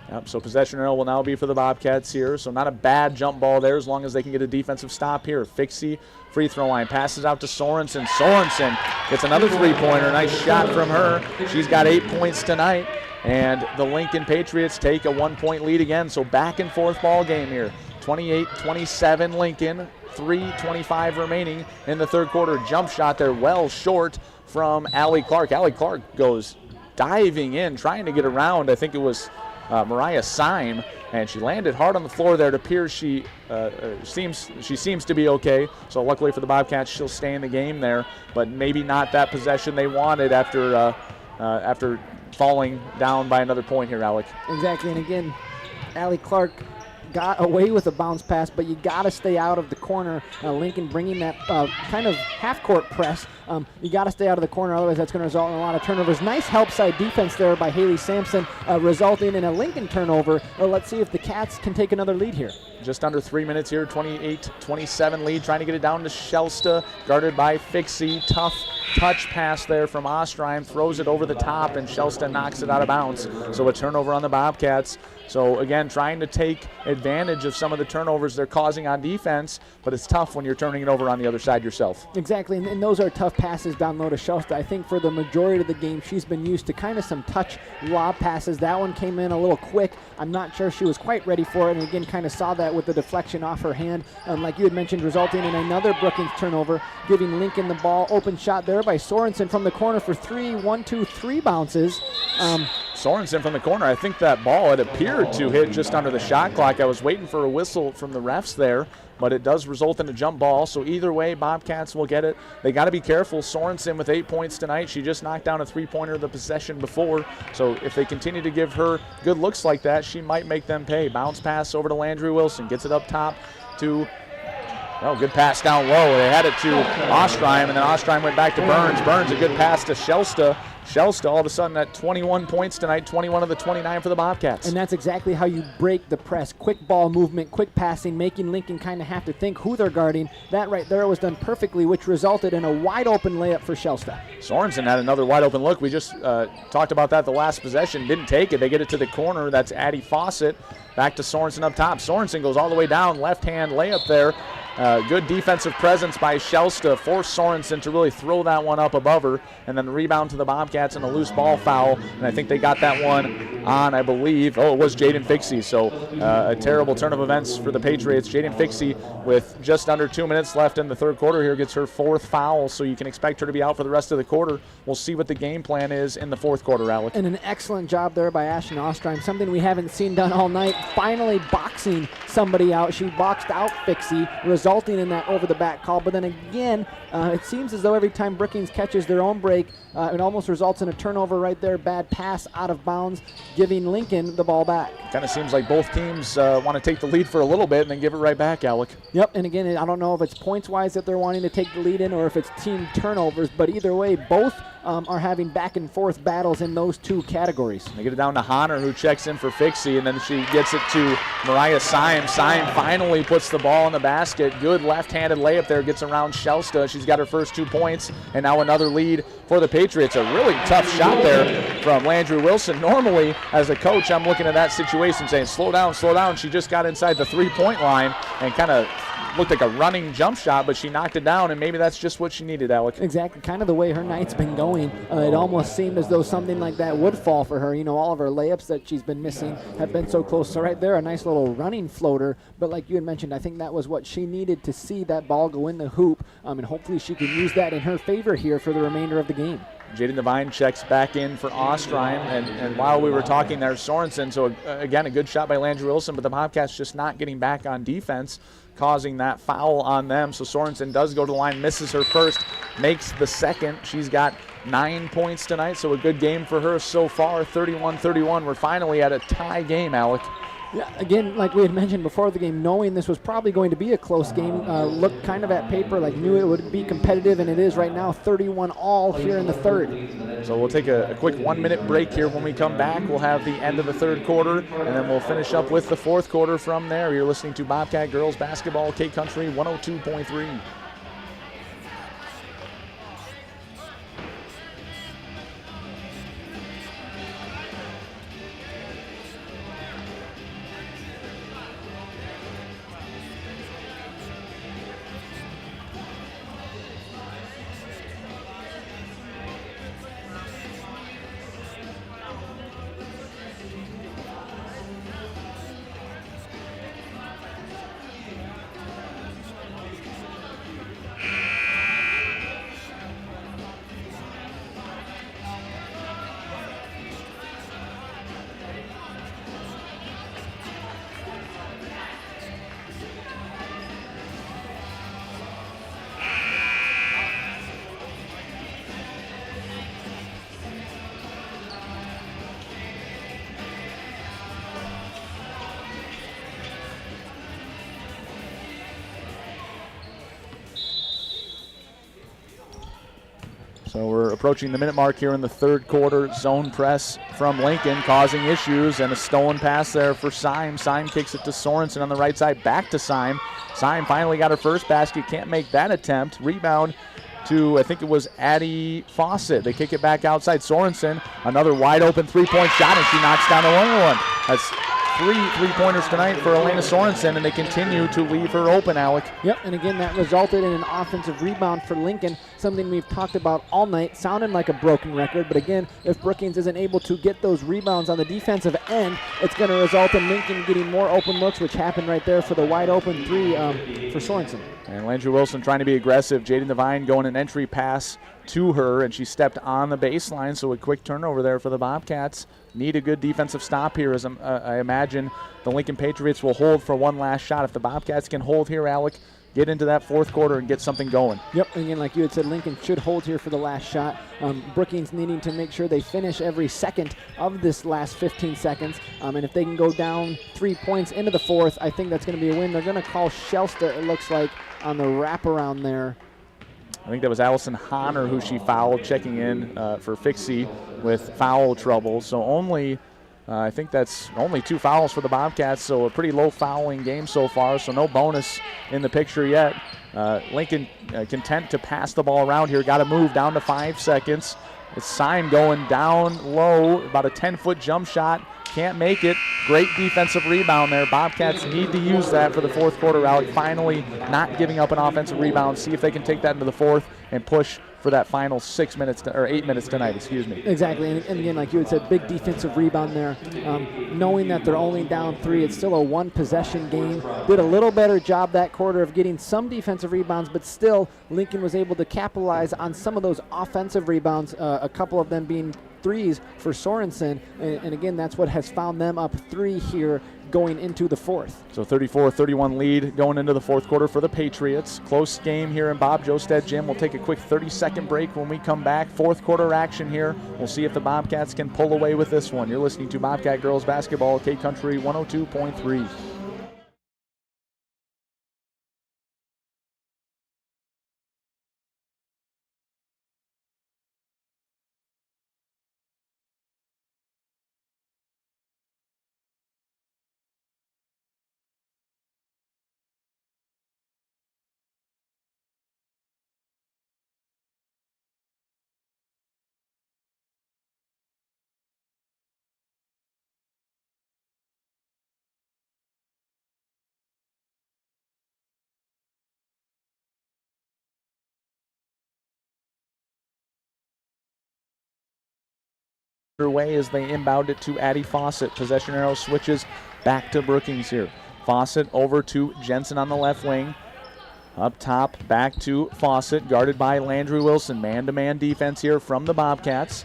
Yep, so possession arrow will now be for the Bobcats here. So not a bad jump ball there as long as they can get a defensive stop here. Fixie, free throw line, passes out to Sorensen. Sorensen gets another three-pointer. Nice shot from her. She's got 8 points tonight. And the Lincoln Patriots take a 1-point lead again. So back and forth ball game here. 28-27 Lincoln, 3:25 remaining in the third quarter. Jump shot there well short from Allie Clark. Allie Clark goes diving in, trying to get around. I think it was Mariah Syme, and she landed hard on the floor there. It appears she seems to be okay. So luckily for the Bobcats, she'll stay in the game there, but maybe not that possession they wanted after falling down by another point here, Alec. Exactly, and again, Allie Clark got away with a bounce pass, but you got to stay out of the corner. Lincoln bringing that kind of half-court press. You got to stay out of the corner, otherwise that's going to result in a lot of turnovers. Nice help side defense there by Haley Sampson, resulting in a Lincoln turnover. Let's see if the Cats can take another lead here. Just under 3 minutes here, 28-27 lead, trying to get it down to Shelsta, guarded by Fixie. Tough touch pass there from Ostreim, throws it over the top, and Shelsta knocks it out of bounds. So a turnover on the Bobcats. So again, trying to take advantage of some of the turnovers they're causing on defense, but it's tough when you're turning it over on the other side yourself. Exactly, and those are tough passes down low to Shelsta. I think for the majority of the game, she's been used to kind of some touch lob passes. That one came in a little quick. I'm not sure she was quite ready for it, and again, kind of saw that with the deflection off her hand. Like you had mentioned, resulting in another Brookings turnover, giving Lincoln the ball. Open shot there by Sorensen from the corner for three. 1, 2, 3 bounces. Sorensen from the corner. I think that ball had appeared to hit just under the shot clock. I was waiting for a whistle from the refs there, but it does result in a jump ball. So either way, Bobcats will get it. They got to be careful. Sorensen with 8 points tonight. She just knocked down a three-pointer the possession before. So if they continue to give her good looks like that, she might make them pay. Bounce pass over to Landry Wilson. Gets it up top to... Oh, good pass down low. They had it to Ostreim, and then Ostreim went back to Burns. Burns, a good pass to Shelsta. Shelsta all of a sudden at 21 points tonight, 21 of the 29 for the Bobcats. And that's exactly how you break the press. Quick ball movement, quick passing, making Lincoln kind of have to think who they're guarding. That right there was done perfectly, which resulted in a wide open layup for Shelsta. Sorensen had another wide open look. We just talked about that the last possession. Didn't take it. They get it to the corner. That's Addie Fawcett. Back to Sorensen up top. Sorensen goes all the way down. Left-hand layup there. Good defensive presence by Shelsta. Forced Sorensen to really throw that one up above her. And then the rebound to the Bobcats and a loose ball foul. And I think they got that one on, I believe. Oh, it was Jaden Fixie. So a terrible turn of events for the Patriots. Jaden Fixie with just under 2 minutes left in the third quarter here gets her fourth foul. So you can expect her to be out for the rest of the quarter. We'll see what the game plan is in the fourth quarter, Alec. And an excellent job there by Ashton Ostreim. Something we haven't seen done all night. Finally boxing somebody out. She boxed out Fixie, resulting in that over-the-back call. But then again, it seems as though every time Brookings catches their own break, it almost results in a turnover right there. Bad pass out of bounds, giving Lincoln the ball back. Kind of seems like both teams want to take the lead for a little bit and then give it right back, Alec. Yep, and again, I don't know if it's points-wise that they're wanting to take the lead in or if it's team turnovers, but either way, both are having back-and-forth battles in those two categories. They get it down to Honor, who checks in for Fixie, and then she gets it to Mariah Syme. Syme finally puts the ball in the basket. Good left-handed layup there, gets around Shelsta. She's got her first 2 points, and now another lead for the Patriots. A really tough shot there from Landry Wilson. Normally, as a coach, I'm looking at that situation saying, slow down, slow down. She just got inside the three-point line and kind of looked like a running jump shot, but she knocked it down, and maybe that's just what she needed, Alec. Exactly, kind of the way her night's been going. It almost seemed as though something like that would fall for her. You know, all of her layups that she's been missing have been so close. So right there, a nice little running floater. But like you had mentioned, I think that was what she needed to see that ball go in the hoop, and hopefully she can use that in her favor here for the remainder of the game. Jaden Devine checks back in for Ostreim, and while we were talking there, Sorensen, so again, a good shot by Landry Wilson, but the Bobcats just not getting back on defense, causing that foul on them. So Sorensen does go to the line, misses her first, makes the second. She's got 9 points tonight, so a good game for her so far, 31-31. We're finally at a tie game, Alec. Yeah, again, like we had mentioned before the game, knowing this was probably going to be a close game, looked kind of at paper like knew it would be competitive, and it is right now 31-all here in the third. So we'll take a quick 1 minute break here. When we come back, we'll have the end of the third quarter, and then we'll finish up with the fourth quarter from there. You're listening to Bobcat Girls Basketball, K-Country 102.3. So we're approaching the minute mark here in the third quarter. Zone press from Lincoln causing issues, and a stolen pass there for Syme. Syme kicks it to Sorensen on the right side, back to Syme. Syme finally got her first basket, can't make that attempt. Rebound to, I think it was Addie Fawcett. They kick it back outside. Sorensen, another wide open three-point shot, and she knocks down another one. That's 3 3-pointers tonight for Elena Sorensen, and they continue to leave her open, Alec. Yep, and again, that resulted in an offensive rebound for Lincoln, something we've talked about all night, sounding like a broken record. But again, if Brookings isn't able to get those rebounds on the defensive end, it's going to result in Lincoln getting more open looks, which happened right there for the wide open three for Sorensen. And Landry Wilson trying to be aggressive. Jaden Devine going an entry pass to her, and she stepped on the baseline, so a quick turnover there for the Bobcats. Need a good defensive stop here, as I imagine the Lincoln Patriots will hold for one last shot. If the Bobcats can hold here, Alec, get into that fourth quarter and get something going. Yep, and again, like you had said, Lincoln should hold here for the last shot. Brookings needing to make sure they finish every second of this last 15 seconds. And if they can go down 3 points into the fourth, I think that's going to be a win. They're going to call Shelster, it looks like, on the wraparound there. I think that was Allison Honner who she fouled, checking in for Fixie with foul trouble. So only, I think that's only 2 fouls for the Bobcats, so a pretty low fouling game so far, so no bonus in the picture yet. Lincoln content to pass the ball around here. Got to move down to 5 seconds. It's Syme going down low, about a 10-foot jump shot. Can't make it. Great defensive rebound there. Bobcats need to use that for the fourth quarter, Alec. Finally not giving up an offensive rebound. See if they can take that into the fourth and push for that final 6 minutes or 8 minutes tonight, excuse me. Exactly, and again, like you had said, big defensive rebound there. Knowing that they're only down 3, it's still a one-possession game. Did a little better job that quarter of getting some defensive rebounds, but still Lincoln was able to capitalize on some of those offensive rebounds, a couple of them being threes for Sorensen, and again, that's what has found them up 3 here going into the fourth. So 34-31 lead going into the fourth quarter for the Patriots. Close game here in Bob Jostad Gym. We'll take a quick 30-second break when we come back. Fourth quarter action here. We'll see if the Bobcats can pull away with this one. You're listening to Bobcat Girls Basketball, K-Country 102.3. Way as they inbound it to Addie Fawcett. Possession arrow switches back to Brookings here. Fawcett over to Jensen on the left wing. Up top, back to Fawcett, guarded by Landry Wilson. Man-to-man defense here from the Bobcats.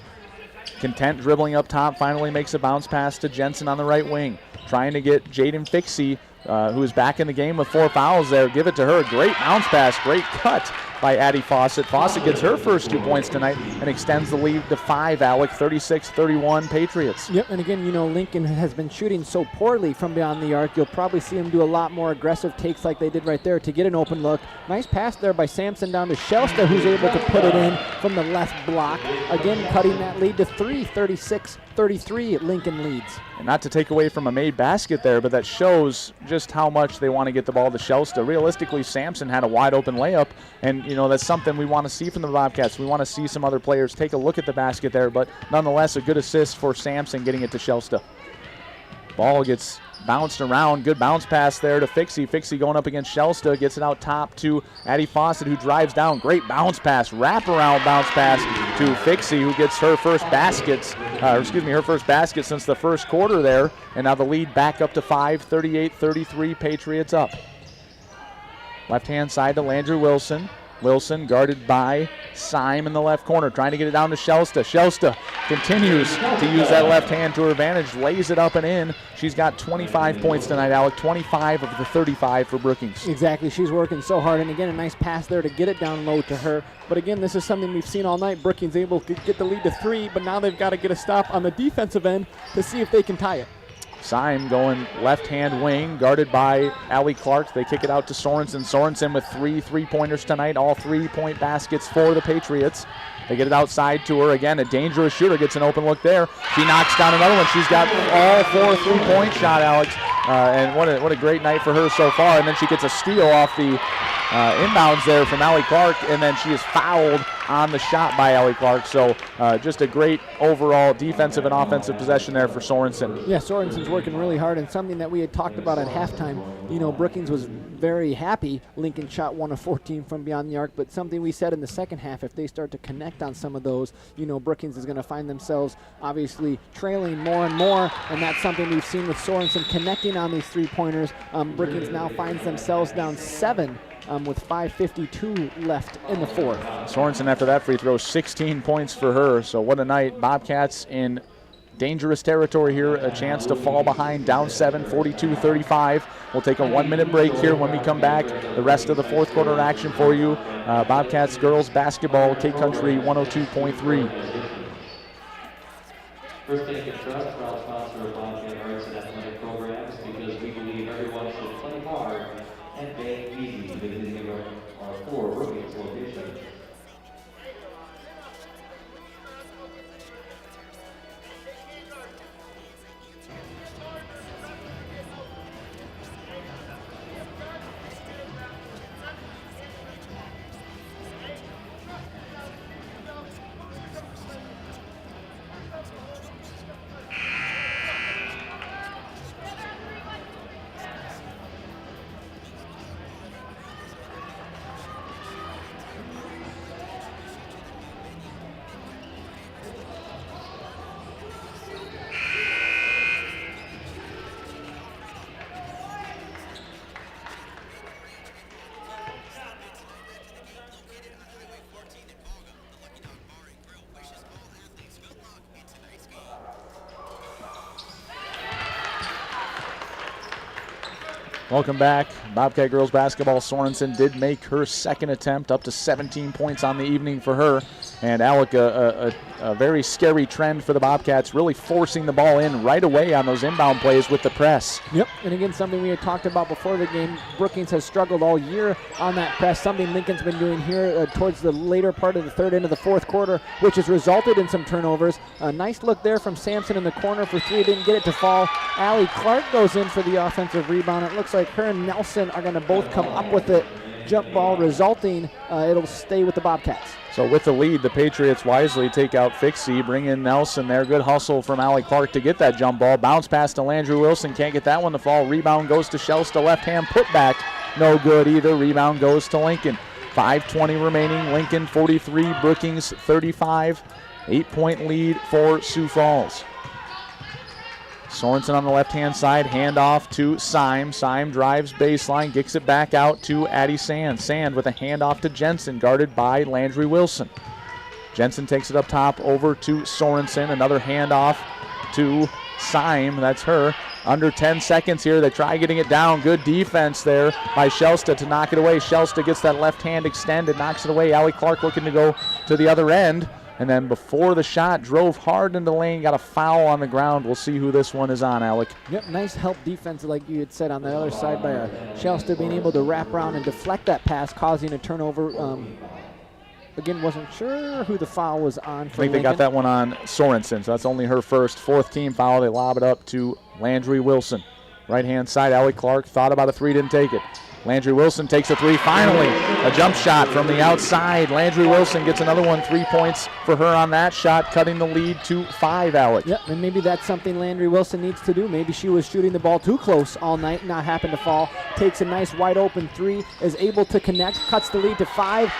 Content dribbling up top, finally makes a bounce pass to Jensen on the right wing. Trying to get Jaden Fixie, who is back in the game with 4 fouls there. Give it to her. Great bounce pass, great cut by Addie Fawcett. Fawcett gets her first 2 points tonight and extends the lead to 5, Alec. 36-31 Patriots. Yep, and again, you know, Lincoln has been shooting so poorly from beyond the arc. You'll probably see them do a lot more aggressive takes like they did right there to get an open look. Nice pass there by Sampson down to Shelster, who's able to put it in from the left block. Again, cutting that lead to 3, 36-33 Lincoln leads. And not to take away from a made basket there, but that shows just how much they want to get the ball to Shelster. Realistically, Sampson had a wide open layup, and you know, that's something we want to see from the Bobcats. We want to see some other players take a look at the basket there, but nonetheless, a good assist for Sampson getting it to Shelster. Ball gets bounced around. Good bounce pass there to Fixie. Fixie going up against Shelster. Gets it out top to Addie Fawcett, who drives down. Great bounce pass. Wraparound bounce pass to Fixie, who gets her first her first basket since the first quarter there. And now the lead back up to 5, 38-33, Patriots up. Left-hand side to Landry Wilson. Wilson guarded by Syme in the left corner, trying to get it down to Shelster. Shelster continues to use that left hand to her advantage, lays it up and in. She's got 25 points tonight, Alec, 25 of the 35 for Brookings. Exactly, she's working so hard, and again, a nice pass there to get it down low to her. But again, this is something we've seen all night. Brookings able to get the lead to 3, but now they've got to get a stop on the defensive end to see if they can tie it. Syme going left-hand wing, guarded by Allie Clark. They kick it out to Sorensen. Sorensen with 3 3-pointers tonight, all 3-point baskets for the Patriots. They get it outside to her. Again, a dangerous shooter gets an open look there. She knocks down another one. She's got all 4 3-point shot, Alex. And what a great night for her so far. And then she gets a steal off the inbounds there from Allie Clark, and then she is fouled on the shot by Allie Clark. So just a great overall defensive and offensive possession there for Sorensen. Yeah, Sorensen's working really hard, and something that we had talked about at halftime. You know, Brookings was very happy Lincoln shot 1 of 14 from beyond the arc, but something we said in the second half, if they start to connect on some of those, you know, Brookings is going to find themselves obviously trailing more and more, and that's something we've seen with Sorensen connecting on these 3-pointers. Brookings now finds themselves down 7 with 5:52 left in the fourth. Sorensen after that free throw, 16 points for her. So what a night. Bobcats in dangerous territory here, a chance to fall behind, down 7, 42-35. We'll take a 1-minute break here. When we come back, the rest of the fourth quarter action for you. Bobcats girls basketball, K-Country 102.3. First Bank and Trust, proud sponsor of Bobcat Arts and Athletic Programs, because we believe everyone should play hard and bank easy, visiting our 4 Brookings locations. Welcome back. Bobcat girls basketball. Sorensen did make her second attempt, up to 17 points on the evening for her. And Alec, a very scary trend for the Bobcats, really forcing the ball in right away on those inbound plays with the press. Yep, and again, something we had talked about before the game. Brookings has struggled all year on that press, something Lincoln's been doing here towards the later part of the third into the fourth quarter, which has resulted in some turnovers. A nice look there from Sampson in the corner for 3, didn't get it to fall. Allie Clark goes in for the offensive rebound. It looks like her and Nelson are going to both come up with it. Jump ball resulting, it'll stay with the Bobcats. So with the lead, the Patriots wisely take out Fixie, bring in Nelson there. Good hustle from Allie Clark to get that jump ball. Bounce pass to Landry Wilson, can't get that one to fall. Rebound goes to Shelsta, left hand put back. No good either. Rebound goes to Lincoln. 5:20 remaining. Lincoln 43, Brookings 35. 8-point lead for Sioux Falls. Sorensen on the left-hand side, handoff to Syme. Syme drives baseline, kicks it back out to Addie Sand. Sand with a handoff to Jensen, guarded by Landry Wilson. Jensen takes it up top over to Sorensen. Another handoff to Syme, that's her. Under 10 seconds here, they try getting it down. Good defense there by Shelsta to knock it away. Shelsta gets that left hand extended, knocks it away. Allie Clark looking to go to the other end. And then before the shot, drove hard into the lane, got a foul on the ground. We'll see who this one is on, Alec. Yep, nice help defense, like you had said, on the other side by Shelsta being able to wrap around and deflect that pass, causing a turnover. Again, wasn't sure who the foul was on for I think they got that one on Sorensen, so that's only her first. 4th team foul. They lob it up to Landry Wilson. Right-hand side, Allie Clark thought about a 3, didn't take it. Landry Wilson takes a 3. Finally, a jump shot from the outside. Landry Wilson gets another one. 3 points for her on that shot, cutting the lead to 5, Alec. Yep, and maybe that's something Landry Wilson needs to do. Maybe she was shooting the ball too close all night, not happened to fall. Takes a nice wide open 3, is able to connect, cuts the lead to 5.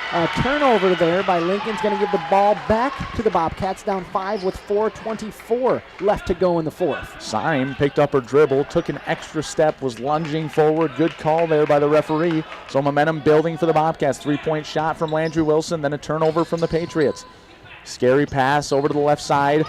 Turnover there by Lincoln's going to give the ball back to the Bobcats, down 5 with 4:24 left to go in the fourth. Syme picked up her dribble, took an extra step, was lunging forward. Good call there by the referee. So momentum building for the Bobcats. 3-point shot from Landry Wilson, then a turnover from the Patriots. Scary pass over to the left side.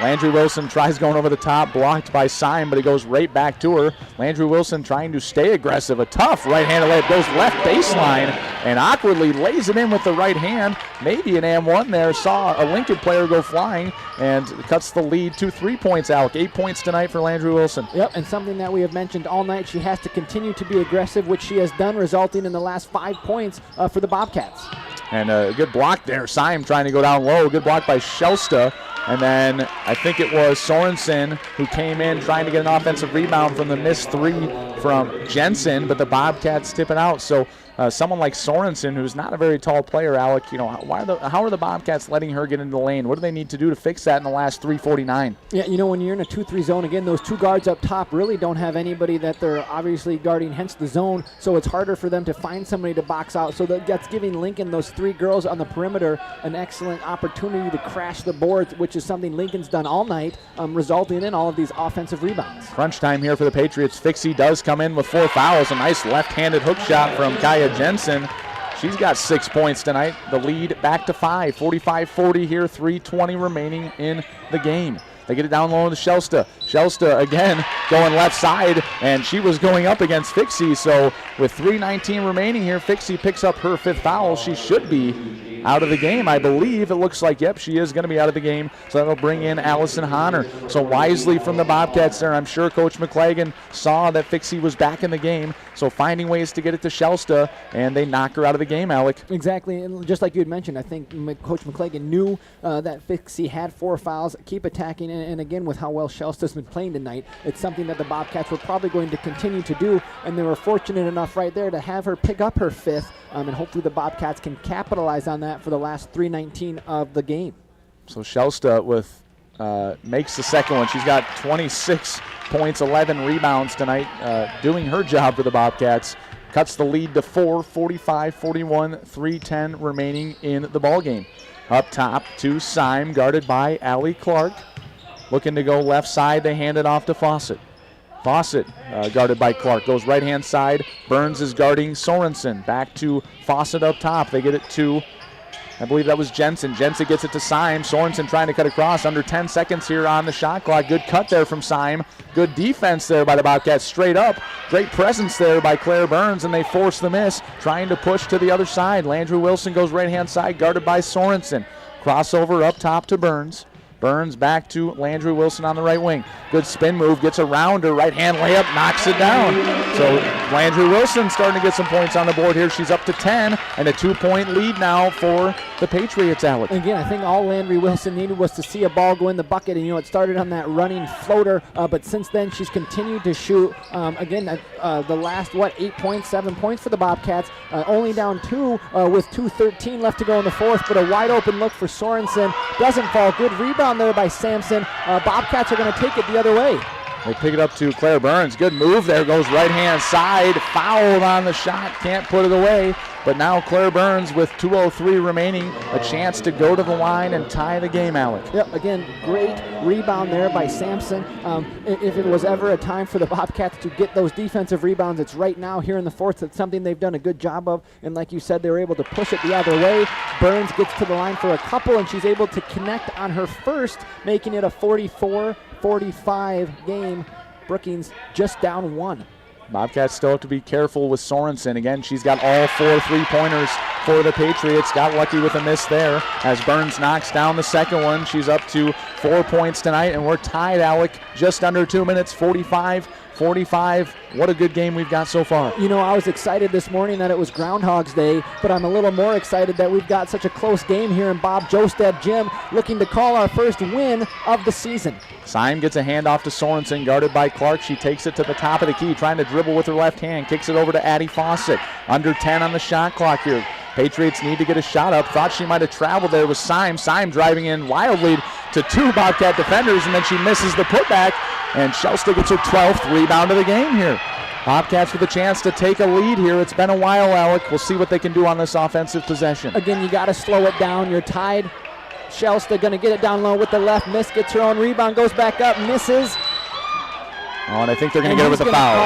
Landry Wilson tries going over the top, blocked by Syme, but it goes right back to her. Landry Wilson trying to stay aggressive. A tough right-handed layup, goes left baseline and awkwardly lays it in with the right hand. maybe an and-1 there. Saw a Lincoln player go flying and cuts the lead to 3 points, Alec. 8 points tonight for Landry Wilson. Yep, and something that we have mentioned all night, she has to continue to be aggressive, which she has done, resulting in the last 5 points for the Bobcats. And a good block there. Syme trying to go down low. Good block by Shelsta. And then I think it was Sorensen who came in trying to get an offensive rebound from the missed 3 from Jensen, but the Bobcats tip it out. So someone like Sorensen, who's not a very tall player, Alec, how are the Bobcats letting her get into the lane? What do they need to do to fix that in the last 3:49? Yeah, when you're in a 2-3 zone, again, those 2 guards up top really don't have anybody that they're obviously guarding, hence the zone, so it's harder for them to find somebody to box out. So that's giving Lincoln, those 3 girls on the perimeter, an excellent opportunity to crash the boards, which is something Lincoln's done all night, resulting in all of these offensive rebounds. Crunch time here for the Patriots. Fixie does come in with 4 fouls. A nice left-handed hook shot from Kaya Jensen. She's got 6 points tonight. The lead back to 5. 45-40 here, 3:20 remaining in the game. They get it down low to Shelsta. Shelsta again going left side, and she was going up against Fixie. So with 3:19 remaining here, Fixie picks up her 5th foul. She should be out of the game, I believe. It looks like, yep, she is going to be out of the game. So that'll bring in Allison Honner. So wisely from the Bobcats there. I'm sure Coach McClagan saw that Fixie was back in the game. So finding ways to get it to Shelsta, and they knock her out of the game, Alec. Exactly, and just like you had mentioned, I think Coach McClagan knew that Fixie had 4 fouls. Keep attacking, and again, with how well Shelsta's been playing tonight, it's something that the Bobcats were probably going to continue to do, and they were fortunate enough right there to have her pick up her 5th, and hopefully the Bobcats can capitalize on that for the last 3:19 of the game. So Shelsta makes the second one. She's got 26 points, 11 rebounds tonight, doing her job for the Bobcats. Cuts the lead to 4, 45-41, 3:10 remaining in the ballgame. Up top to Syme, guarded by Allie Clark. Looking to go left side, they hand it off to Fawcett. Fawcett, guarded by Clark, goes right-hand side. Burns is guarding Sorensen. Back to Fawcett up top. They get it to, I believe that was Jensen. Jensen gets it to Syme. Sorensen trying to cut across. Under 10 seconds here on the shot clock. Good cut there from Syme. Good defense there by the Bobcats. Straight up. Great presence there by Claire Burns, and they force the miss. Trying to push to the other side. Landry Wilson goes right-hand side, guarded by Sorensen. Crossover up top to Burns. Burns back to Landry Wilson on the right wing. Good spin move, gets around her, right hand layup, knocks it down. So Landry Wilson starting to get some points on the board here. She's up to 10 and a 2-point lead now for the Patriots, Alec. Again, I think all Landry Wilson needed was to see a ball go in the bucket, and it started on that running floater, but since then she's continued to shoot. The last, 8 points, 7 points for the Bobcats, only down 2 with 2:13 left to go in the 4th, but a wide open look for Sorensen. Doesn't fall. Good rebound there by Sampson. Bobcats are going to take it the other way. They pick it up to Claire Burns. Good move there. Goes right-hand side. Fouled on the shot. Can't put it away. But now Claire Burns with 2:03 remaining. A chance to go to the line and tie the game, Alec. Yep, again, great rebound there by Sampson. If it was ever a time for the Bobcats to get those defensive rebounds, it's right now here in the 4th. It's something they've done a good job of. And like you said, they were able to push it the other way. Burns gets to the line for a couple, and she's able to connect on her first, making it a 44-45 game. Brookings just down 1. Bobcats still have to be careful with Sorensen. Again, she's got all 4 3-pointers for the Patriots. Got lucky with a miss there as Burns knocks down the second one. She's up to 4 points tonight, and we're tied, Alec, just under 2 minutes, 45-45. What a good game we've got so far. I was excited this morning that it was Groundhog's Day, but I'm a little more excited that we've got such a close game here in Bob Jostad Gym, looking to call our first win of the season. Syme gets a handoff to Sorensen, guarded by Clark. She takes it to the top of the key, trying to dribble with her left hand. Kicks it over to Addie Fawcett. Under 10 on the shot clock here. Patriots need to get a shot up. Thought she might have traveled there with Syme. Syme driving in wildly to 2 Bobcat defenders, and then she misses the putback, and Shelsta gets her 12th rebound of the game here. Bobcats with a chance to take a lead here. It's been a while, Alec. We'll see what they can do on this offensive possession. Again, you got to slow it down. You're tied. Shelsta going to get it down low with the left. Miss, gets her own rebound, goes back up, misses. Oh, and I think they're going to get her with the foul.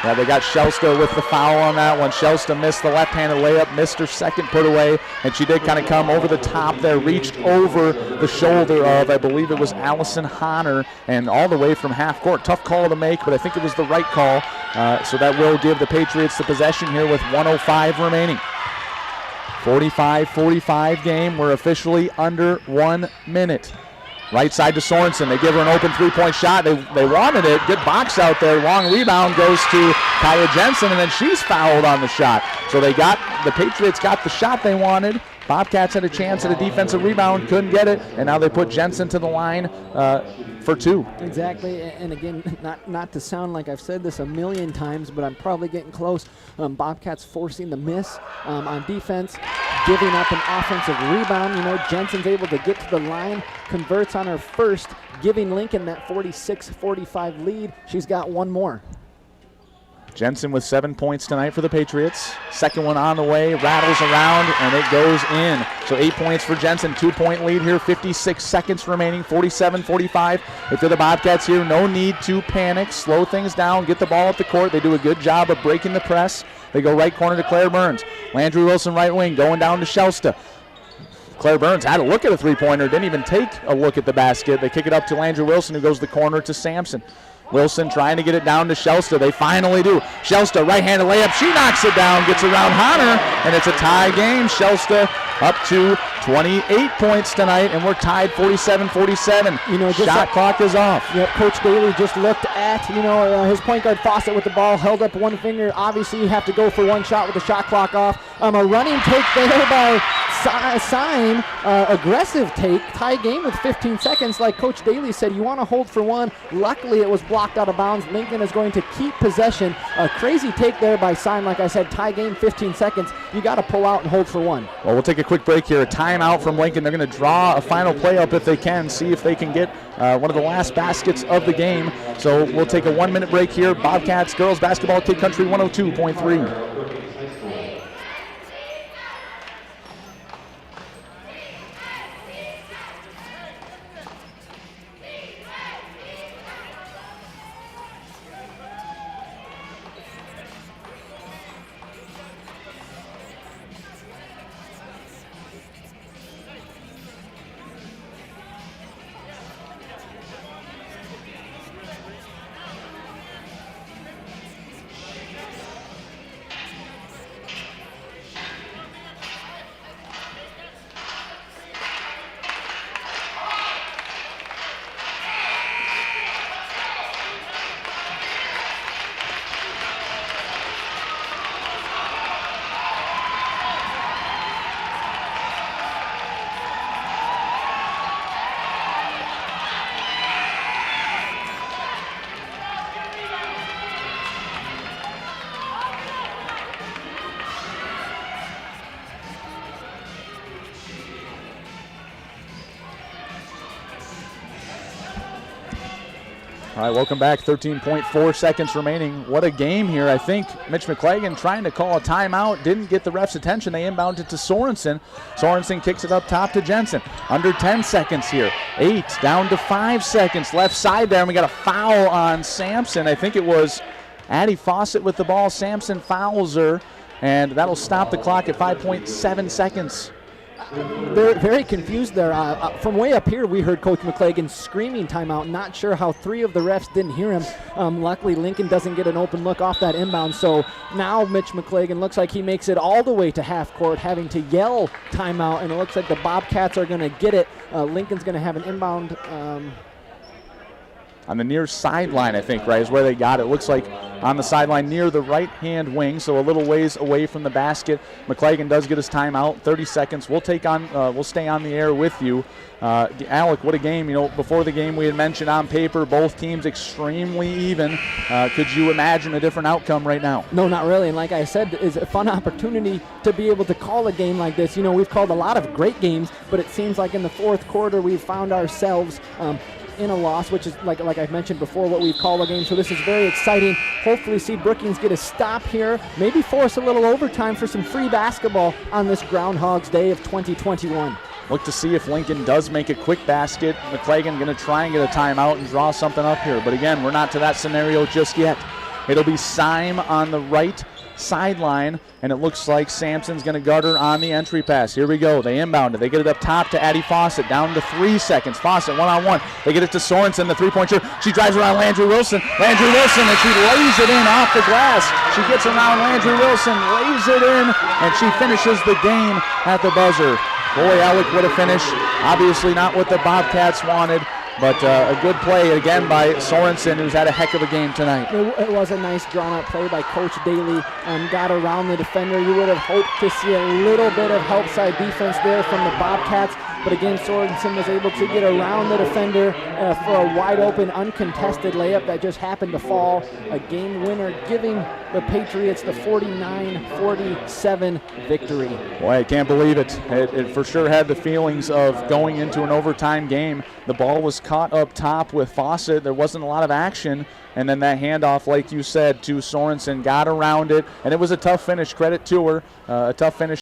Yeah, they got Shelsta with the foul on that one. Shelsta missed the left-handed layup, missed her second put away, and she did kind of come over the top there, reached over the shoulder of, I believe it was Allison Honner, and all the way from half court. Tough call to make, but I think it was the right call. So that will give the Patriots the possession here with 1:05 remaining. 45-45 game. We're officially under 1 minute. Right side to Sorensen. They give her an open three-point shot. They wanted it. Good box out there. Long rebound goes to Kaya Jensen, and then she's fouled on the shot. So the Patriots got the shot they wanted. Bobcats had a chance at a defensive rebound, couldn't get it, and now they put Jensen to the line for 2. Exactly, and again, not to sound like I've said this a million times, but I'm probably getting close. Bobcats forcing the miss on defense, giving up an offensive rebound. Jensen's able to get to the line, converts on her first, giving Lincoln that 46-45 lead. She's got one more. Jensen with 7 points tonight for the Patriots. Second one on the way, rattles around, and it goes in. So 8 points for Jensen, 2-point lead here, 56 seconds remaining, 47-45. If you're the Bobcats here, no need to panic. Slow things down, get the ball up the court. They do a good job of breaking the press. They go right corner to Claire Burns. Landry Wilson right wing, going down to Shelsta. Claire Burns had a look at a three-pointer, didn't even take a look at the basket. They kick it up to Landry Wilson, who goes the corner to Sampson. Wilson trying to get it down to Shelsta. They finally do. Shelsta, right-handed layup. She knocks it down, gets around Honor, and it's a tie game. Shelsta up to 28 points tonight, and we're tied 47-47. Shot clock is off. Yep, Coach Daly just looked at, his point guard Fawcett with the ball, held up one finger. Obviously, you have to go for one shot with the shot clock off. A running take there by Syme. Aggressive take. Tie game with 15 seconds. Like Coach Daly said, you want to hold for one. Luckily, it was blocked out of bounds. Lincoln is going to keep possession. A crazy take there by Syme. Like I said, tie game, 15 seconds. You got to pull out and hold for one. Well, we'll take a quick break here. A timeout from Lincoln. They're going to draw a final play up if they can, see if they can get one of the last baskets of the game. So we'll take a 1 minute break here. Bobcats girls basketball, Kid Country 102.3. All right, welcome back. 13.4 seconds remaining. What a game here. I think Mitch McClagan trying to call a timeout, didn't get the ref's attention. They inbounded it to Sorensen. Sorensen kicks it up top to Jensen. Under 10 seconds here. 8 down to 5 seconds. Left side there, and we got a foul on Sampson. I think it was Addie Fawcett with the ball. Sampson fouls her, and that'll stop the clock at 5.7 seconds. They're very confused there. From way up here, we heard Coach McClagan screaming timeout. Not sure how 3 of the refs didn't hear him. Luckily, Lincoln doesn't get an open look off that inbound. So now Mitch McClagan looks like he makes it all the way to half court, having to yell timeout, and it looks like the Bobcats are going to get it. Lincoln's going to have an inbound. On the near sideline, I think, right, is where they got it. Looks like on the sideline near the right-hand wing, so a little ways away from the basket. McClagan does get his timeout. 30 seconds. We'll stay on the air with you. Alec, what a game. Before the game we had mentioned on paper, both teams extremely even. Could you imagine a different outcome right now? No, not really. And like I said, it's a fun opportunity to be able to call a game like this. We've called a lot of great games, but it seems like in the fourth quarter we've found ourselves in a loss, which is like I mentioned before, what we call a game. So this is very exciting. Hopefully see Brookings get a stop here, maybe force a little overtime for some free basketball on this Groundhog's Day of 2021. Look to see if Lincoln does make a quick basket. McClagan going to try and get a timeout and draw something up here. But again, we're not to that scenario just yet. It'll be Syme on the right sideline, and it looks like Sampson's going to guard her on the entry pass. Here we go. They inbound it. They get it up top to Addie Fawcett, down to 3 seconds. Fawcett one-on-one. They get it to Sorensen, the three-point shooter. She drives around Landry Wilson. And she lays it in off the glass. She gets around Landry Wilson, lays it in, and she finishes the game at the buzzer. Boy, Alec, what a finish. Obviously not what the Bobcats wanted, but a good play again by Sorensen, who's had a heck of a game tonight. It was a nice drawn-out play by Coach Daly. Got around the defender. You would have hoped to see a little bit of help side defense there from the Bobcats. But again, Sorensen was able to get around the defender for a wide-open, uncontested layup that just happened to fall. A game winner, giving the Patriots the 49-47 victory. Boy, I can't believe it. It for sure had the feelings of going into an overtime game. The ball was caught up top with Fawcett. There wasn't a lot of action. And then that handoff, like you said, to Sorensen, got around it. And it was a tough finish. Credit to her. A tough finish.